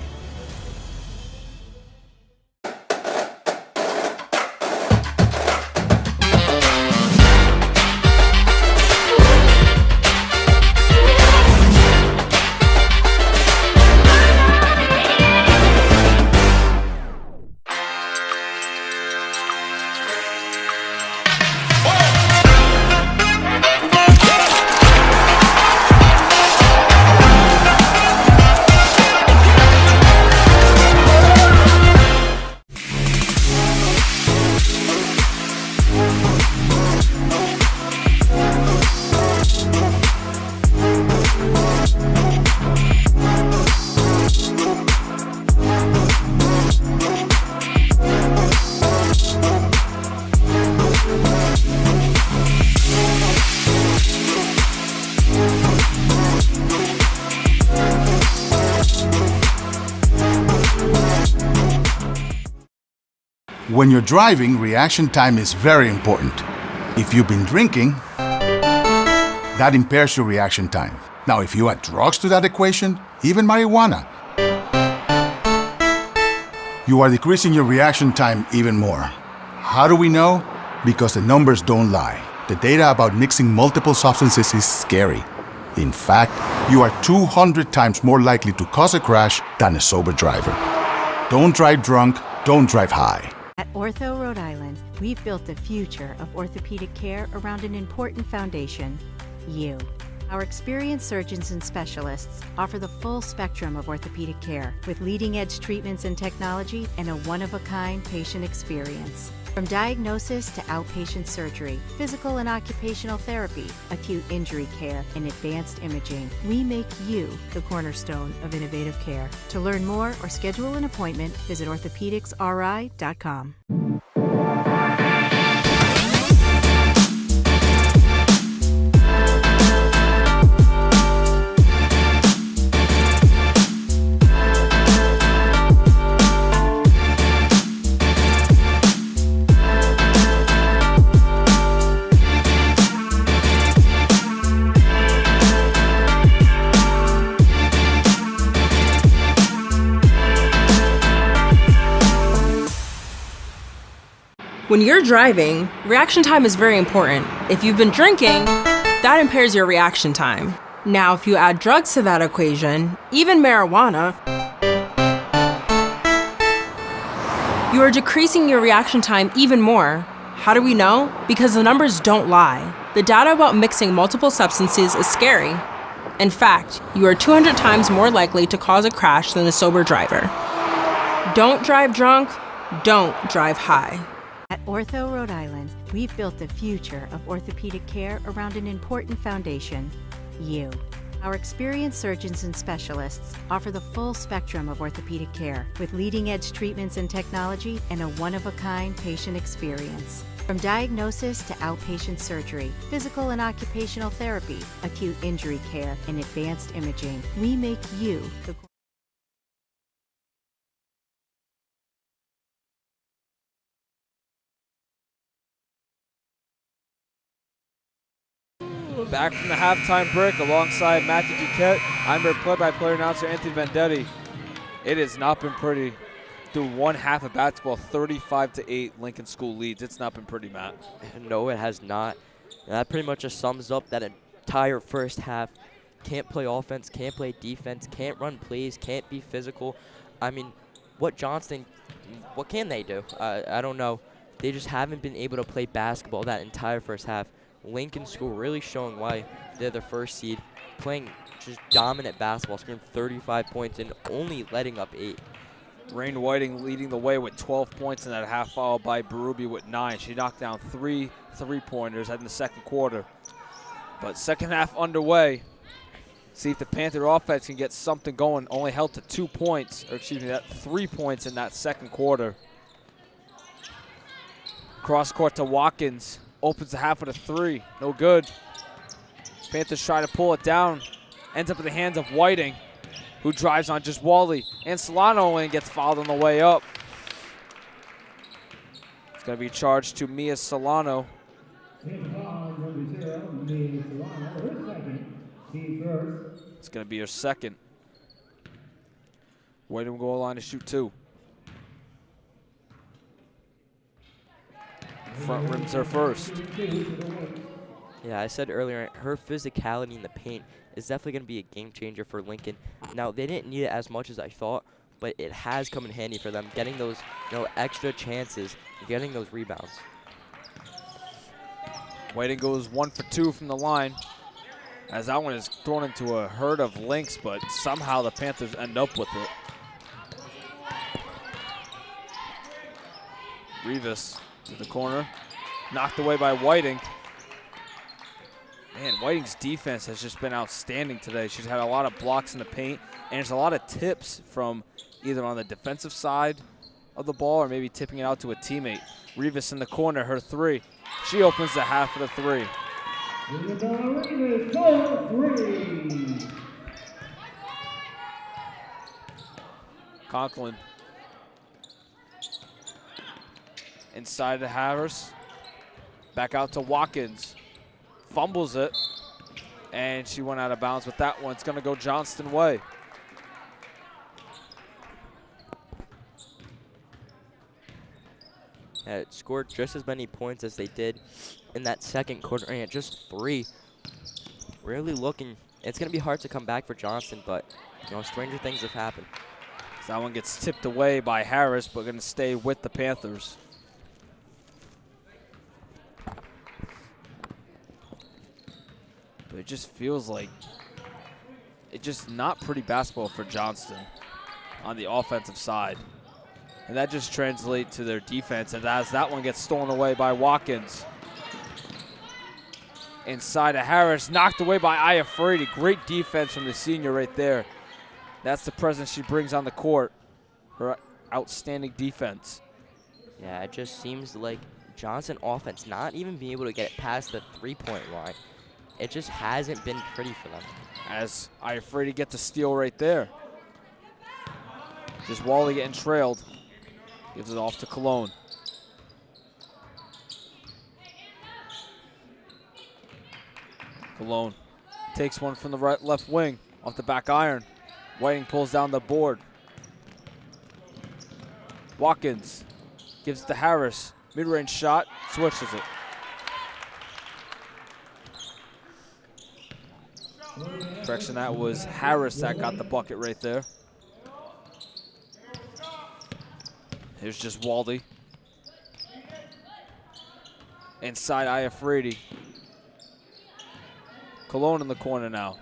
S3: When you're driving, reaction time is very important. If you've been drinking, that impairs your reaction time. Now, if you add drugs to that equation, even marijuana, you are decreasing your reaction time even more. How do we know? Because the numbers don't lie. The data about mixing multiple substances is scary. In fact, you are 200 times more likely to cause a crash than a sober driver. Don't drive drunk, don't drive high.
S6: At Ortho Rhode Island, we've built the future of orthopedic care around an important foundation, you. Our experienced surgeons and specialists offer the full spectrum of orthopedic care with leading-edge treatments and technology and a one-of-a-kind patient experience. From diagnosis to outpatient surgery, physical and occupational therapy, acute injury care, and advanced imaging, we make you the cornerstone of innovative care. To learn more or schedule an appointment, visit orthopedicsri.com.
S7: When you're driving, reaction time is very important. If you've been drinking, that impairs your reaction time. Now, if you add drugs to that equation, even marijuana, you are decreasing your reaction time even more. How do we know? Because the numbers don't lie. The data about mixing multiple substances is scary. In fact, you are 200 times more likely to cause a crash than a sober driver. Don't drive drunk, don't drive high.
S6: At Ortho Rhode Island, we've built the future of orthopedic care around an important foundation, you. Our experienced surgeons and specialists offer the full spectrum of orthopedic care with leading-edge treatments and technology and a one-of-a-kind patient experience. From diagnosis to outpatient surgery, physical and occupational therapy, acute injury care, and advanced imaging, we make you the
S4: Back from the halftime break alongside Matthew Duquette, I'm your play-by-play announcer Anthony Vendetti. It has not been pretty. Through one half of basketball, 35-8 Lincoln School leads. It's not been pretty, Matt.
S5: No, it has not. And that pretty much just sums up that entire first half. Can't play offense, can't play defense, can't run plays, can't be physical. I mean, what can they do? I don't know. They just haven't been able to play basketball that entire first half. Lincoln School really showing why they're the first seed, playing just dominant basketball, scoring 35 points and only letting up 8.
S4: Rain Whiting leading the way with 12 points in that half, followed by Berube with 9. She knocked down 3 3-pointers in the second quarter. But second half underway. See if the Panther offense can get something going. Only held to 2 points, or excuse me, 3 points in that second quarter. Cross court to Watkins. Opens the half with a 3. No good. Panthers try to pull it down. Ends up in the hands of Whiting, who drives on just Wally. And Solano and gets fouled on the way up. It's going to be charged to Mia Solano. It's going to be her second. Whiting will go line to shoot 2. Front rims her first.
S5: Yeah, I said earlier, her physicality in the paint is definitely going to be a game changer for Lincoln. Now, they didn't need it as much as I thought, but it has come in handy for them, getting those extra chances, getting those rebounds.
S4: Whiting goes 1 for 2 from the line, as that one is thrown into a herd of Lynx, but somehow the Panthers end up with it. Rivas to the corner, knocked away by Whiting. Man, Whiting's defense has just been outstanding today. She's had a lot of blocks in the paint, and there's a lot of tips from either on the defensive side of the ball or maybe tipping it out to a teammate. Rivas in the corner, her 3. She opens the half of the 3. Conklin inside to Harris. Back out to Watkins. Fumbles it. And she went out of bounds with that one. It's going to go Johnston way.
S5: It scored just as many points as they did in that second quarter, and just 3. Really looking, it's going to be hard to come back for Johnston, but stranger things have happened.
S4: So that one gets tipped away by Harris, but going to stay with the Panthers. But it just feels like it's just not pretty basketball for Johnston on the offensive side. And that just translates to their defense. And as that one gets stolen away by Watkins. Inside of Harris, knocked away by Iafredi. Great defense from the senior right there. That's the presence she brings on the court. Her outstanding defense.
S5: Yeah, it just seems like Johnson offense not even being able to get it past the 3-point line. It just hasn't been pretty for them.
S4: As Iafredi gets a steal right there. Just Wally getting trailed. Gives it off to Cologne. Cologne takes one from the left wing off the back iron. Whiting pulls down the board. Watkins gives it to Harris. Mid-range shot, switches it. Correction, that was Harris that got the bucket right there. Here's just Waldy. Inside Iafredi. Cologne in the corner now.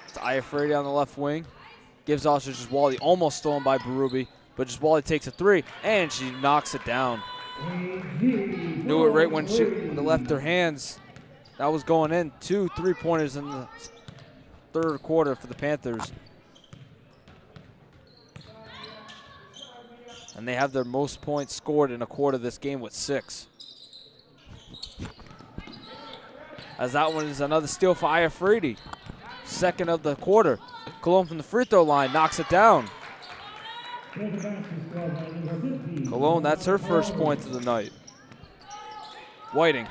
S4: It's Iafredi on the left wing. Gives off to just Waldy. Almost stolen by Berube, but just Waldy takes a 3, and she knocks it down. Knew it right when it left her hands. That was going in. 2 3-pointers in the third quarter for the Panthers. And they have their most points scored in a quarter this game with 6. As that one is another steal for Iafredi. Second of the quarter. Cologne from the free throw line knocks it down. Cologne, that's her first point of the night. Whiting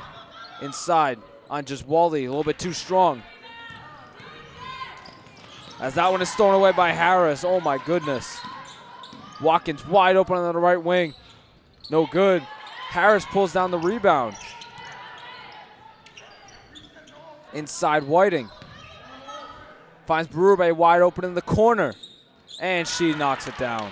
S4: inside on just Wally, a little bit too strong. As that one is stolen away by Harris. Oh my goodness. Watkins wide open on the right wing. No good. Harris pulls down the rebound. Inside Whiting. Finds Berube wide open in the corner. And she knocks it down.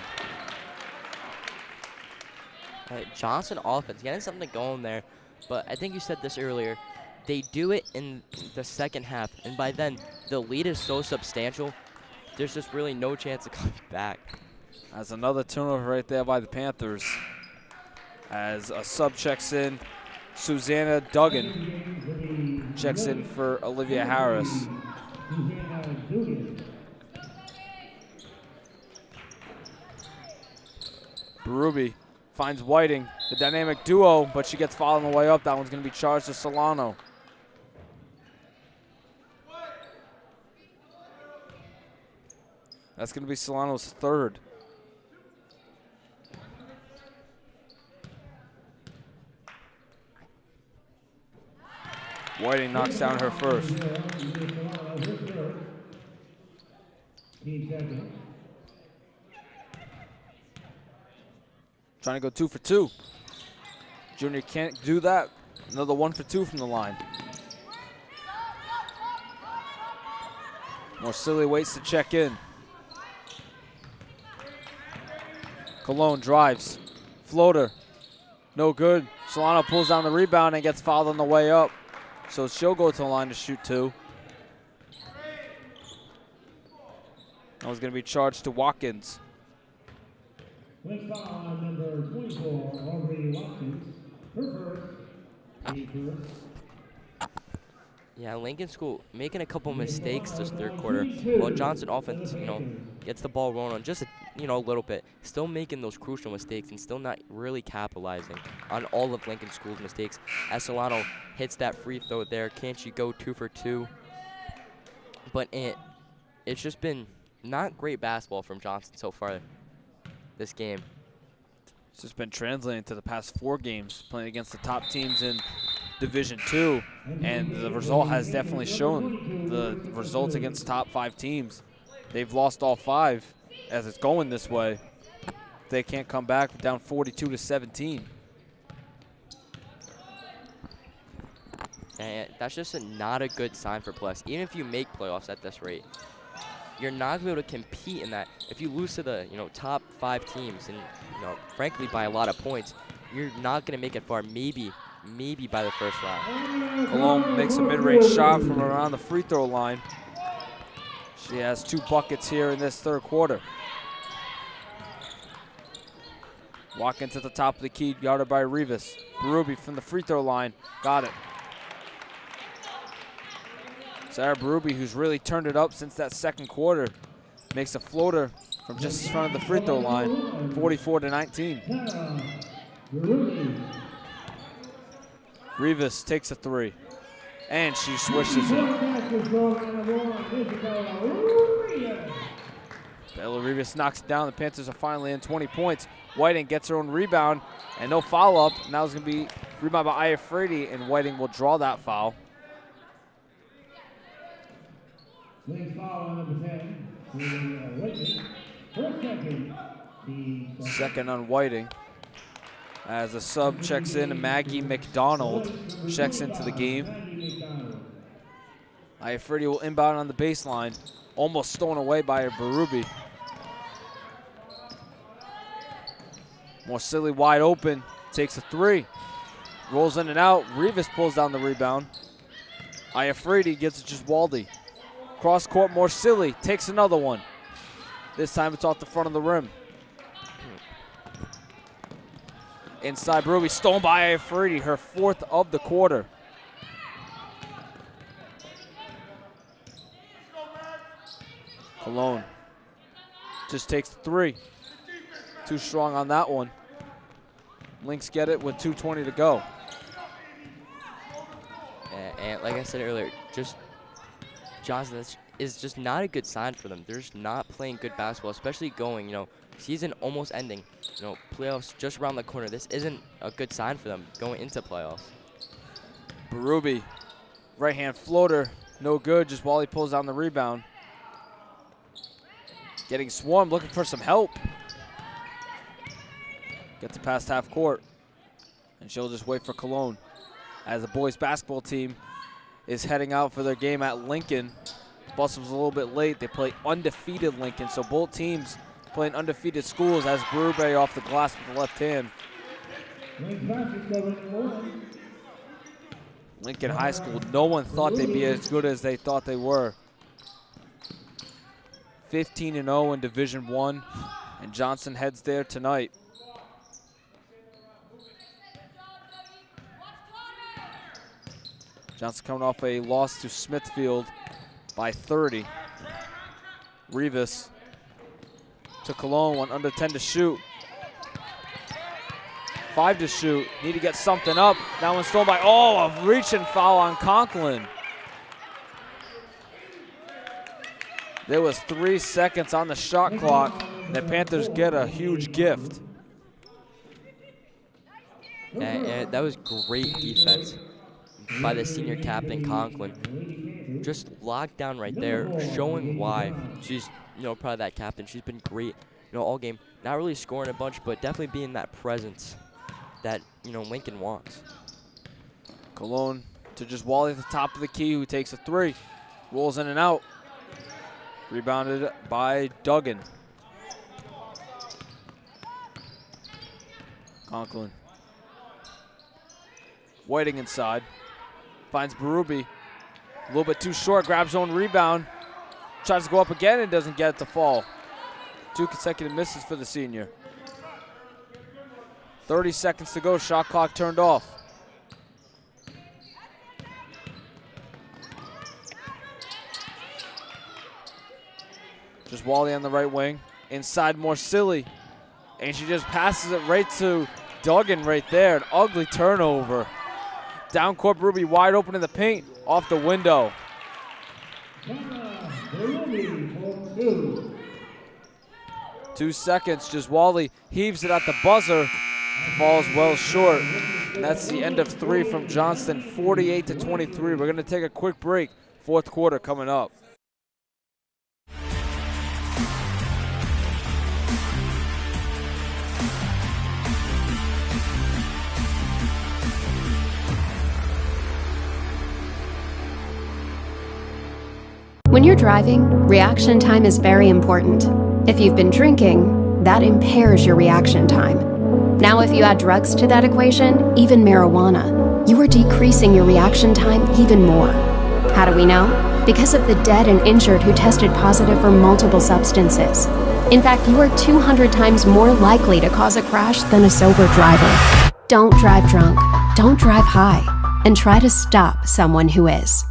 S5: Johnson offense, getting something going there. But I think you said this earlier. They do it in the second half. And by then, the lead is so substantial, there's just really no chance of coming back.
S4: That's another turnover right there by the Panthers. As a sub checks in, Susanna Duggan checks in for Olivia Harris. Berube finds Whiting. the dynamic duo, but she gets fouled on the way up. That one's going to be charged to Solano. That's going to be Solano's third. Whiting knocks down her first. Trying to go 2 for 2. Junior can't do that. Another 1 for 2 from the line. Morsilli waits to check in. Cologne drives. Floater. No good. Solano pulls down the rebound and gets fouled on the way up. So she'll go to the line to shoot 2. That was going to be charged to Watkins.
S2: Lynx foul on number 24, Aubrey Watkins. Her first.
S5: Yeah, Lincoln School making a couple mistakes this third quarter. Well, Johnson offense, gets the ball rolling on just a little bit. Still making those crucial mistakes and still not really capitalizing on all of Lincoln School's mistakes. As Solano hits that free throw there, can't she go 2 for 2? But it's just been not great basketball from Johnson so far this game.
S4: It's just been translating to the past 4 games, playing against the top teams in Division II, and the result has definitely shown the results against top 5 teams. They've lost all 5 as it's going this way. They can't come back down 42-17.
S5: And that's just not a good sign for playoffs. Even if you make playoffs at this rate, you're not going to be able to compete in that. If you lose to the top 5 teams, and frankly by a lot of points, you're not going to make it far. Maybe by the first round.
S4: Cologne makes a mid-range shot from around the free throw line. She has 2 buckets here in this third quarter. Watkins at the top of the key, guarded by Rivas. Berube from the free throw line, got it. Sarah Berube, who's really turned it up since that second quarter, makes a floater from just in front of the free throw line, 44-19. Rivas takes a 3, and she swishes it. Bella Rivas knocks it down. The Panthers are finally in 20 points. Whiting gets her own rebound, and no follow-up. Now it's going to be rebound by Iafredi, and Whiting will draw that foul. Second on Whiting. As a sub checks in, Maggie McDonald checks into the game. Iafredi will inbound on the baseline, almost stolen away by Berube. Morsilli wide open, takes a 3. Rolls in and out, Rivas pulls down the rebound. Iafredi gets it just Waldy. Cross court, Morsilli takes another one. This time it's off the front of the rim. Inside Berube, stolen by Iafredi, her 4th of the quarter. Cologne just takes the 3. Too strong on that one. Lynx get it with 2:20 to go.
S5: And like I said earlier, just Johnson is just not a good sign for them. They're just not playing good basketball, especially going, season almost ending. Playoffs just around the corner. This isn't a good sign for them going into playoffs.
S4: Berube, right hand floater, no good, just Wally pulls down the rebound. Getting swarmed, looking for some help. Gets it past half court. And she'll just wait for Cologne. As the boys basketball team is heading out for their game at Lincoln. Bus was a little bit late. They play undefeated Lincoln, so both teams playing undefeated schools. As Berube off the glass with the left hand. Lincoln High School, no one thought they'd be as good as they thought they were. 15-0 in Division I, and Johnson heads there tonight. Johnson coming off a loss to Smithfield by 30. Rivas to Cologne, 1 under 10 to shoot. 5 to shoot. Need to get something up. That one's stolen by, oh, a reaching foul on Conklin. There was 3 seconds on the shot clock. The Panthers get a huge gift.
S5: And that was great defense by the senior captain, Conklin. Just locked down right there, showing why she's, probably that captain. She's been great, all game. Not really scoring a bunch, but definitely being that presence that, Lincoln wants.
S4: Cologne to just Wally at the top of the key, who takes a 3. Rolls in and out. Rebounded by Duggan. Conklin. Whiting inside. Finds Berube. A little bit too short, grabs own rebound. Tries to go up again and doesn't get it to fall. 2 consecutive misses for the senior. 30 seconds to go, shot clock turned off. Just Wally on the right wing. Inside Morsilli. And she just passes it right to Duggan right there. An ugly turnover. Down court, Ruby wide open in the paint. Off the window. 2 seconds. Just Wally heaves it at the buzzer. Falls well short. And that's the end of 3 from Johnston. 48-23. We're going to take a quick break. 4th quarter coming up.
S8: When you're driving, reaction time is very important. If you've been drinking, that impairs your reaction time. Now, if you add drugs to that equation, even marijuana, you are decreasing your reaction time even more. How do we know? Because of the dead and injured who tested positive for multiple substances. In fact, you are 200 times more likely to cause a crash than a sober driver. Don't drive drunk, don't drive high, and try to stop someone who is.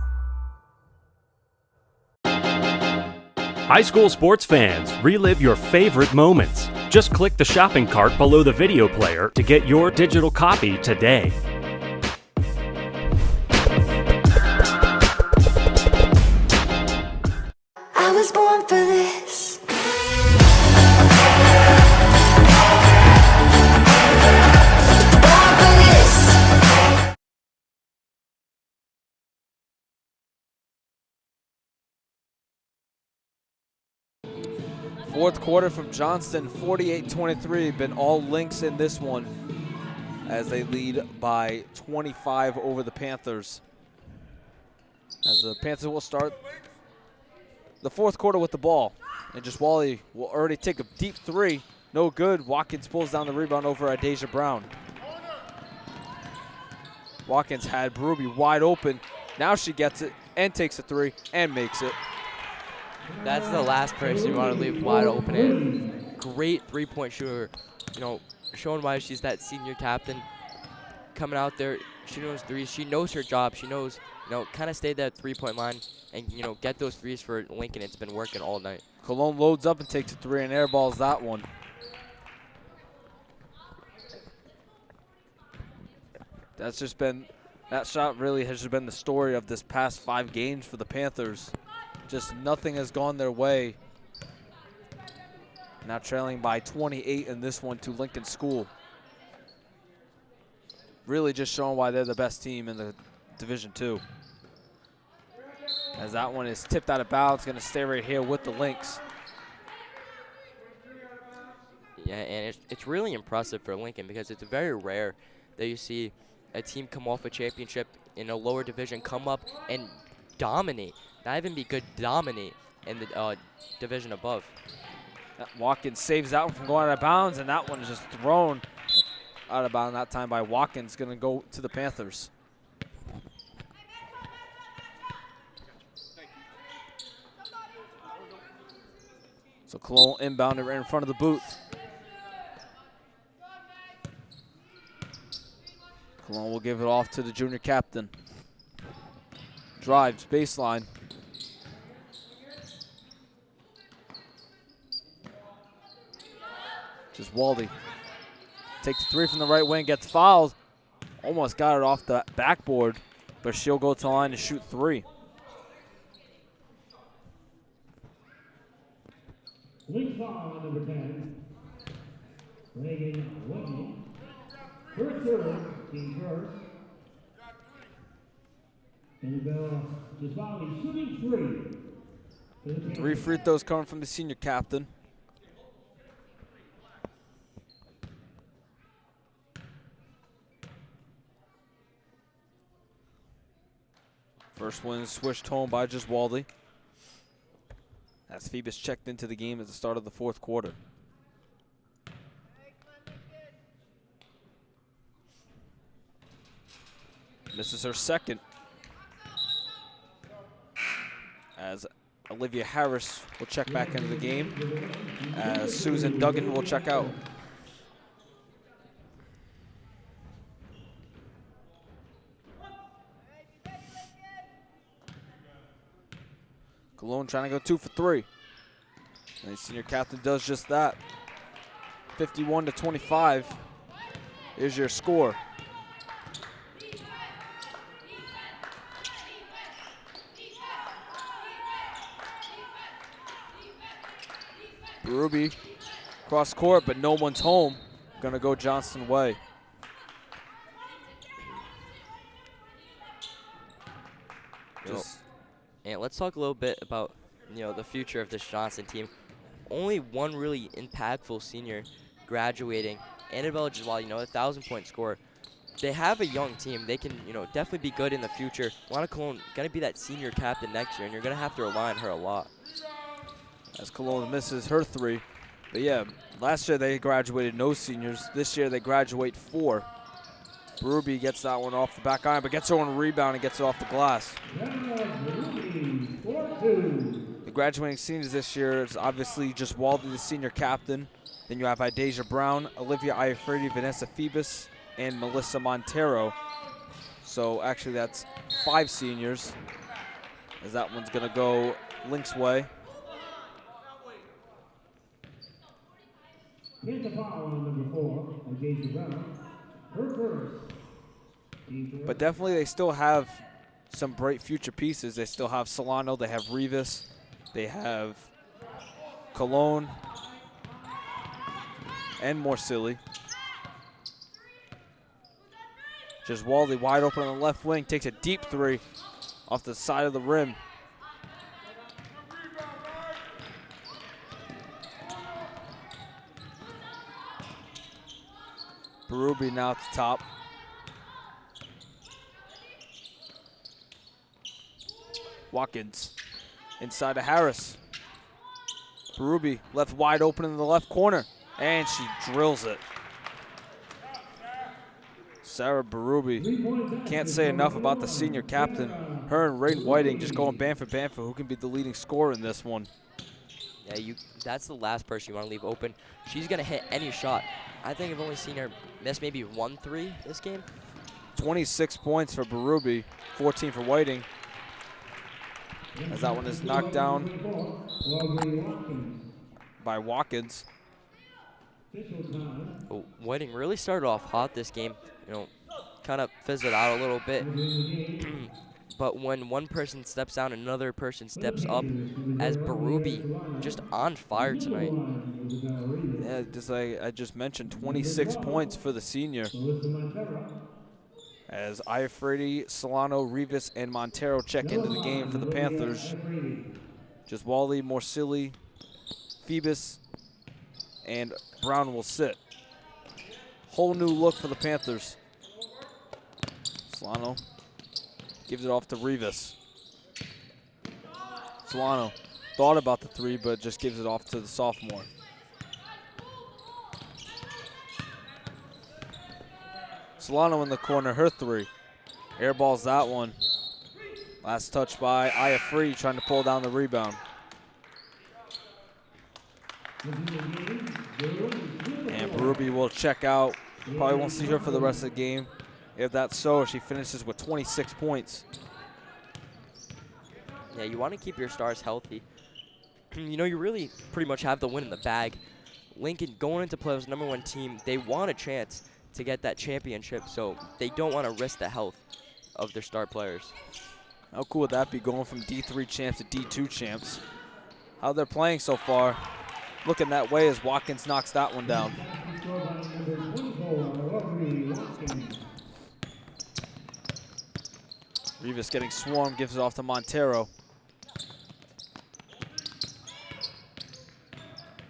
S10: High school sports fans, relive your favorite moments. Just click the shopping cart below the video player to get your digital copy today.
S11: I was born for this. Born for this.
S4: Fourth quarter from Johnston, 48-23. Been all Lynx in this one as they lead by 25 over the Panthers. As the Panthers will start the fourth quarter with the ball. And just Wally will already take a deep 3. No good. Watkins pulls down the rebound over Adasia Brown. Watkins had Berube wide open. Now she gets it and takes a 3 and makes it.
S5: That's the last person you want to leave wide open. And great three-point shooter. Showing why she's that senior captain. Coming out there, she knows threes. She knows her job. She knows, kind of stay that three-point line and, get those threes for Lincoln. It's been working all night.
S4: Cologne loads up and takes a 3 and airballs that one. That shot really has just been the story of this past 5 games for the Panthers. Just nothing has gone their way. Now trailing by 28 in this one to Lincoln School. Really just showing why they're the best team in the Division II. As that one is tipped out of bounds, going to stay right here with the Lynx.
S5: Yeah, and it's really impressive for Lincoln because it's very rare that you see a team come off a championship in a lower division, come up and dominate. Not even be good, dominate in the division above.
S4: Watkins saves that one from going out of bounds, and that one is just thrown out of bounds that time by Watkins. Going to go to the Panthers. So Cologne inbounded right in front of the booth. Cologne will give it off to the junior captain. Drives, baseline. Just Waldy. take the three from the right wing, gets fouled. Almost got it off the backboard, but she'll go to the line and shoot three.
S2: Lynx foul on number 10. Reagan Whitney. First serve, team first. Annabelle Gisvaldi shooting three.
S4: 3 free throws coming from the senior captain. First one switched home by Gisvaldi. As Phoebus checked into the game at the start of the fourth quarter. This is her second. As Olivia Harris will check back into the game. As Susan Duggan will check out. Cologne trying to go 2 for 3. And the senior captain does just that. 51-25 is your score. Ruby cross court, but no one's home. Gonna go Johnston way.
S5: And let's talk a little bit about, the future of this Johnston team. Only one really impactful senior graduating, Annabelle Gisvaldi, 1,000-point scorer. They have a young team. They can, definitely be good in the future. Lana Cologne gonna be that senior captain next year, and you're gonna have to rely on her a lot.
S4: As Cologne misses her three. But yeah, last year they graduated no seniors. This year they graduate 4. Ruby gets that one off the back iron, but gets her on a rebound and gets it off the glass. The graduating seniors this year is obviously just Waldy, the senior captain. Then you have Idasia Brown, Olivia Iafredi, Vanessa Phoebus, and Melissa Montero. So actually that's 5 seniors, as that one's gonna go Lynx way.
S2: Here's the foul on number 4, Idasia Brown. Her first.
S4: But definitely they still have some bright future pieces. They still have Solano, they have Rivas, they have Cologne, and Morsilli. Just Waldy wide open on the left wing, takes a deep 3 off the side of the rim. Berube now at the top. Watkins inside to Harris. Berube left wide open in the left corner, and she drills it. Sarah Berube, can't say enough about the senior captain. Her and Rain Whiting just going bam for who can be the leading scorer in this one.
S5: Yeah, that's the last person you want to leave open. She's going to hit any shot. I think I've only seen her miss maybe 1 3 this game.
S4: 26 points for Berube, 14 for Whiting. As that one is knocked down by Watkins.
S5: Oh, Whiting really started off hot this game. Kind of fizzled out a little bit. But when one person steps down, another person steps up. As Berube just on fire tonight.
S4: Yeah, just like I just mentioned, 26 points for the senior. As Iafredi, Solano, Rivas, and Montero check into the game for the Panthers. Just Wally, Morsilli, Phoebus, and Brown will sit. Whole new look for the Panthers. Solano gives it off to Rivas. Solano thought about the 3, but just gives it off to the sophomore. Solano in the corner, her 3. Airballs that one. Last touch by Iafredi, trying to pull down the rebound. And Berube will check out. Probably won't see her for the rest of the game. If that's so, she finishes with 26 points.
S5: Yeah, you want to keep your stars healthy. You really pretty much have the win in the bag. Lincoln going into playoffs, #1 team, they want a chance to get that championship, so they don't want to risk the health of their star players.
S4: How cool would that be, going from D3 champs to D2 champs? How they're playing so far, looking that way as Watkins knocks that one down. Rivas getting swarmed, gives it off to Montero.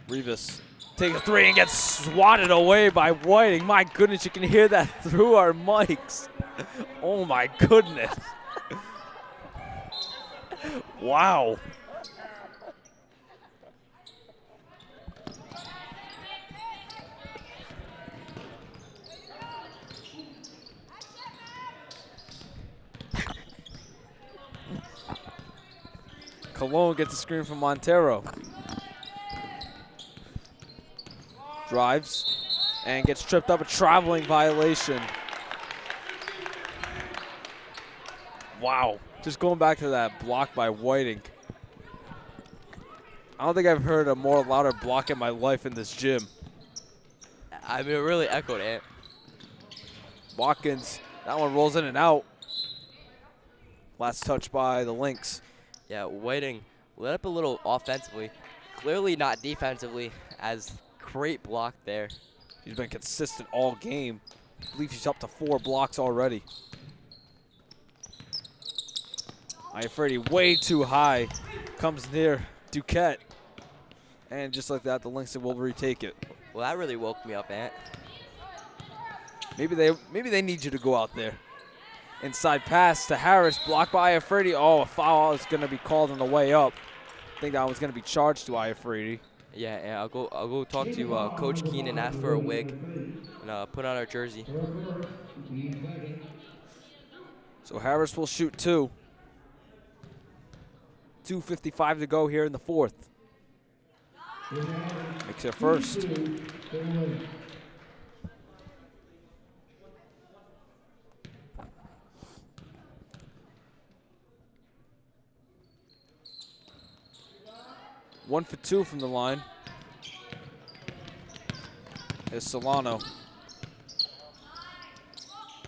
S4: Rivas takes a 3 and gets swatted away by Whiting. My goodness, you can hear that through our mics. Oh my goodness. Wow. Cologne gets a screen from Montero. Drives and gets tripped up, a traveling violation. Wow, just going back to that block by Whiting. I don't think I've heard a more louder block in my life in this gym.
S5: I mean, it really echoed it.
S4: Watkins, that one rolls in and out. Last touch by the Lynx.
S5: Yeah, Whiting lit up a little offensively, clearly not defensively, as great block there.
S4: He's been consistent all game. I believe he's up to 4 blocks already. Iafredi way too high, comes near Duquette. And just like that, the Lynx will retake it.
S5: Well, that really woke me up, Ant.
S4: Maybe they need you to go out there. Inside pass to Harris, blocked by Iafredi. Oh, a foul is going to be called on the way up. I think that one's going to be charged to Iafredi.
S5: Yeah, I'll go talk to Coach Keenan, ask for a wig, and put on our jersey.
S4: So Harris will shoot 2. 2:55 to go here in the 4th. Makes it first. One for 2 from the line. Is Solano.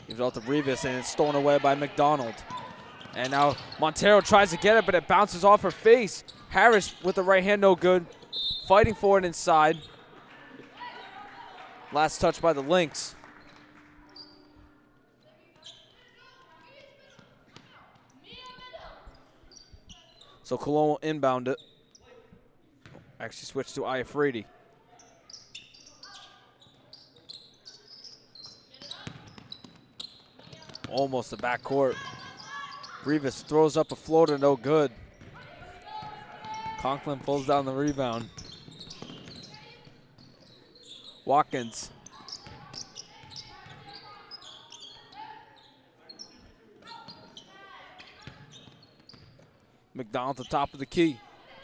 S4: Gives it out to Rivas, and it's stolen away by McDonald. And now Montero tries to get it, but it bounces off her face. Harris with the right hand, no good. Fighting for it inside. Last touch by the Lynx. So Cologne will inbound it. Actually switched to Iafredi. Almost the backcourt. Rivas throws up a floater, no good. Conklin pulls down the rebound. Watkins. McDonald at the top of the key.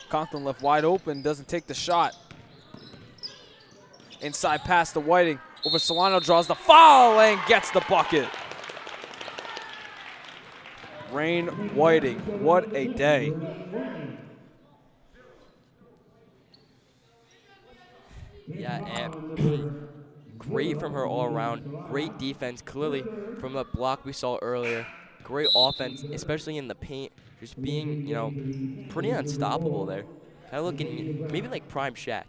S4: Conklin left wide open, doesn't take the shot. Inside pass to Whiting. Over Solano, draws the foul and gets the bucket. Rain Whiting, what a day.
S5: Yeah, and great from her all around. Great defense, clearly from the block we saw earlier. Great offense, especially in the paint. Just being, pretty unstoppable there. Kind of looking maybe like prime Shaq.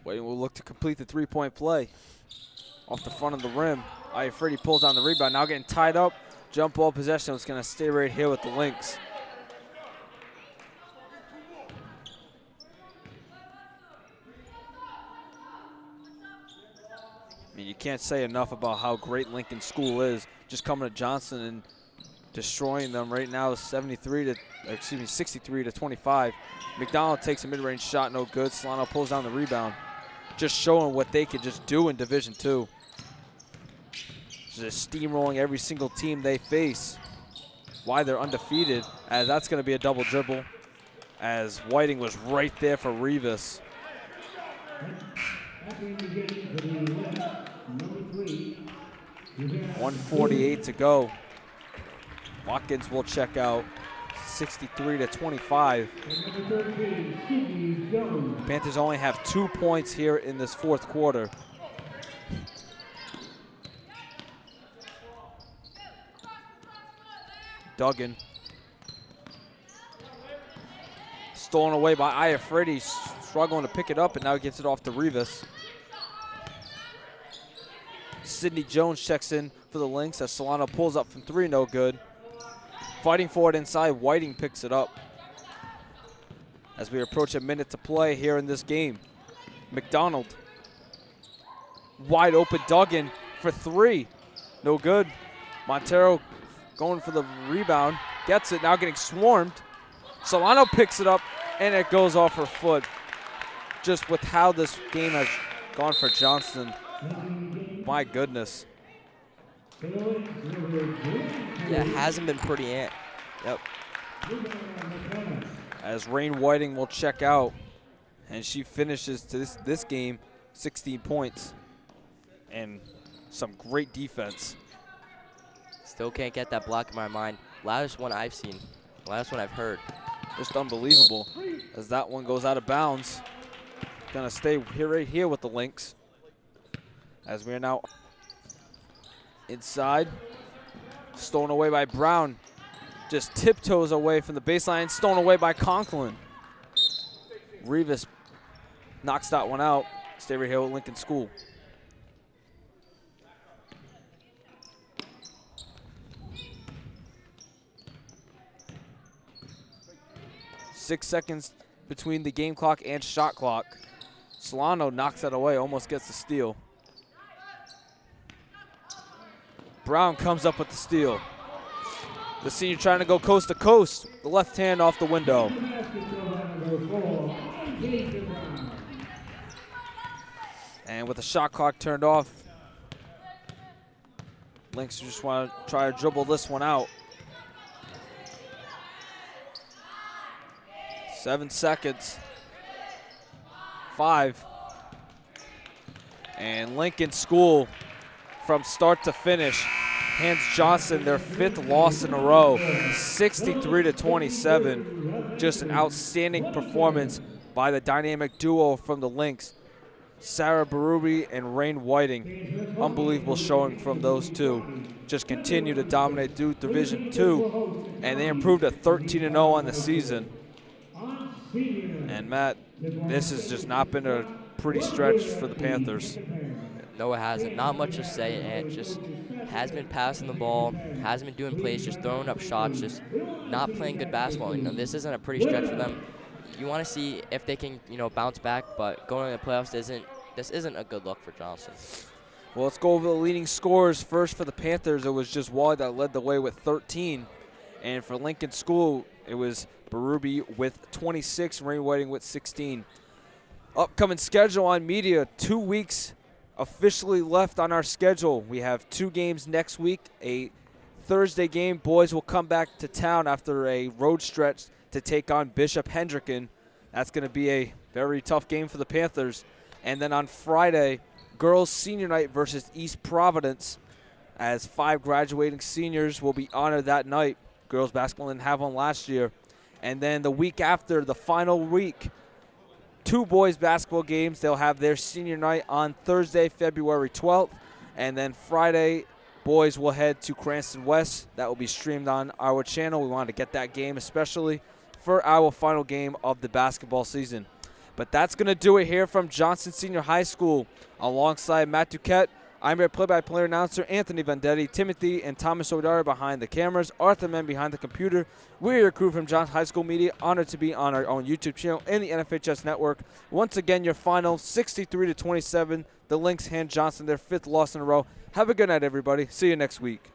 S4: Whiting will look to complete the three-point play. Off the front of the rim. Iafredi pulls down the rebound. Now getting tied up. Jump ball possession. It's going to stay right here with the Lynx. I mean, you can't say enough about how great Lincoln School is. Just coming to Johnson and destroying them right now. 63 to 25. McDonald takes a mid-range shot, no good. Solano pulls down the rebound. Just showing what they could just do in Division II. Just steamrolling every single team they face. Why they're undefeated, as that's going to be a double dribble, as Whiting was right there for Rivas. 1:48 to go. Watkins will check out. 63-25. Panthers only have 2 points here in this fourth quarter. Duggan. Stolen away by Iafredi, struggling to pick it up, and now he gets it off to Rivas. Sidney Jones checks in for the Lynx as Solano pulls up from 3, no good. Fighting for it inside, Whiting picks it up. As we approach a minute to play here in this game. McDonald. Wide open Duggan for 3. No good. Montero going for the rebound. Gets it, now getting swarmed. Solano picks it up, and it goes off her foot. Just with how this game has gone for Johnston. My goodness.
S5: Yeah, it hasn't been pretty. Yep.
S4: As Rain Whiting will check out, and she finishes to this game 16 points and some great defense.
S5: Still can't get that block in my mind. Loudest one I've seen, loudest one I've heard.
S4: Just unbelievable as that one goes out of bounds. Gonna stay right here with the Lynx as we are now inside. Stolen away by Brown. Just tiptoes away from the baseline. Stolen away by Conklin. Rivas knocks that one out. Stay right here with Lincoln School. Six seconds between the game clock and shot clock. Solano knocks that away, almost gets the steal. Brown comes up with the steal. The senior trying to go coast to coast. The left hand off the window. And with the shot clock turned off, Lynx just want to try to dribble this one out. 7 seconds. 5. And Lincoln School, from start to finish, hands Johnson their 5th loss in a row, 63-27. Just an outstanding performance by the dynamic duo from the Lynx, Sarah Berube and Rain Whiting. Unbelievable showing from those two. Just continue to dominate Duke Division II, and they improved to 13-0 on the season. And Matt, this has just not been a pretty stretch for the Panthers.
S5: No, it hasn't. Not much to say, and it just hasn't been passing the ball, hasn't been doing plays, just throwing up shots, just not playing good basketball. You know, this isn't a pretty stretch for them. You want to see if they can, bounce back, but going to the playoffs this isn't a good look for Johnson.
S4: Well, let's go over the leading scorers. First for the Panthers, it was just Wally that led the way with 13. And for Lincoln School, it was Berube with 26, Rain Whiting with 16. Upcoming schedule on media, 2 weeks officially left on our schedule. We have 2 games next week. A Thursday game, boys will come back to town after a road stretch to take on Bishop Hendricken. That's going to be a very tough game for the Panthers. And then on Friday, girls senior night versus East Providence, as 5 graduating seniors will be honored that night. Girls basketball didn't have one last year. And then the week after, the final week, 2 boys basketball games. They'll have their senior night on Thursday, February 12th. And then Friday, boys will head to Cranston West. That will be streamed on our channel. We wanted to get that game especially for our final game of the basketball season. But that's going to do it here from Johnson Senior High School. Alongside Matt Duquette, I'm your play-by-play announcer, Anthony Vendetti. Timothy and Thomas O'Dara behind the cameras. Arthur Men behind the computer. We're your crew from Johnson High School Media. Honored to be on our own YouTube channel and the NFHS Network. Once again, your final 63-27. The Lynx hand Johnson their 5th loss in a row. Have a good night, everybody. See you next week.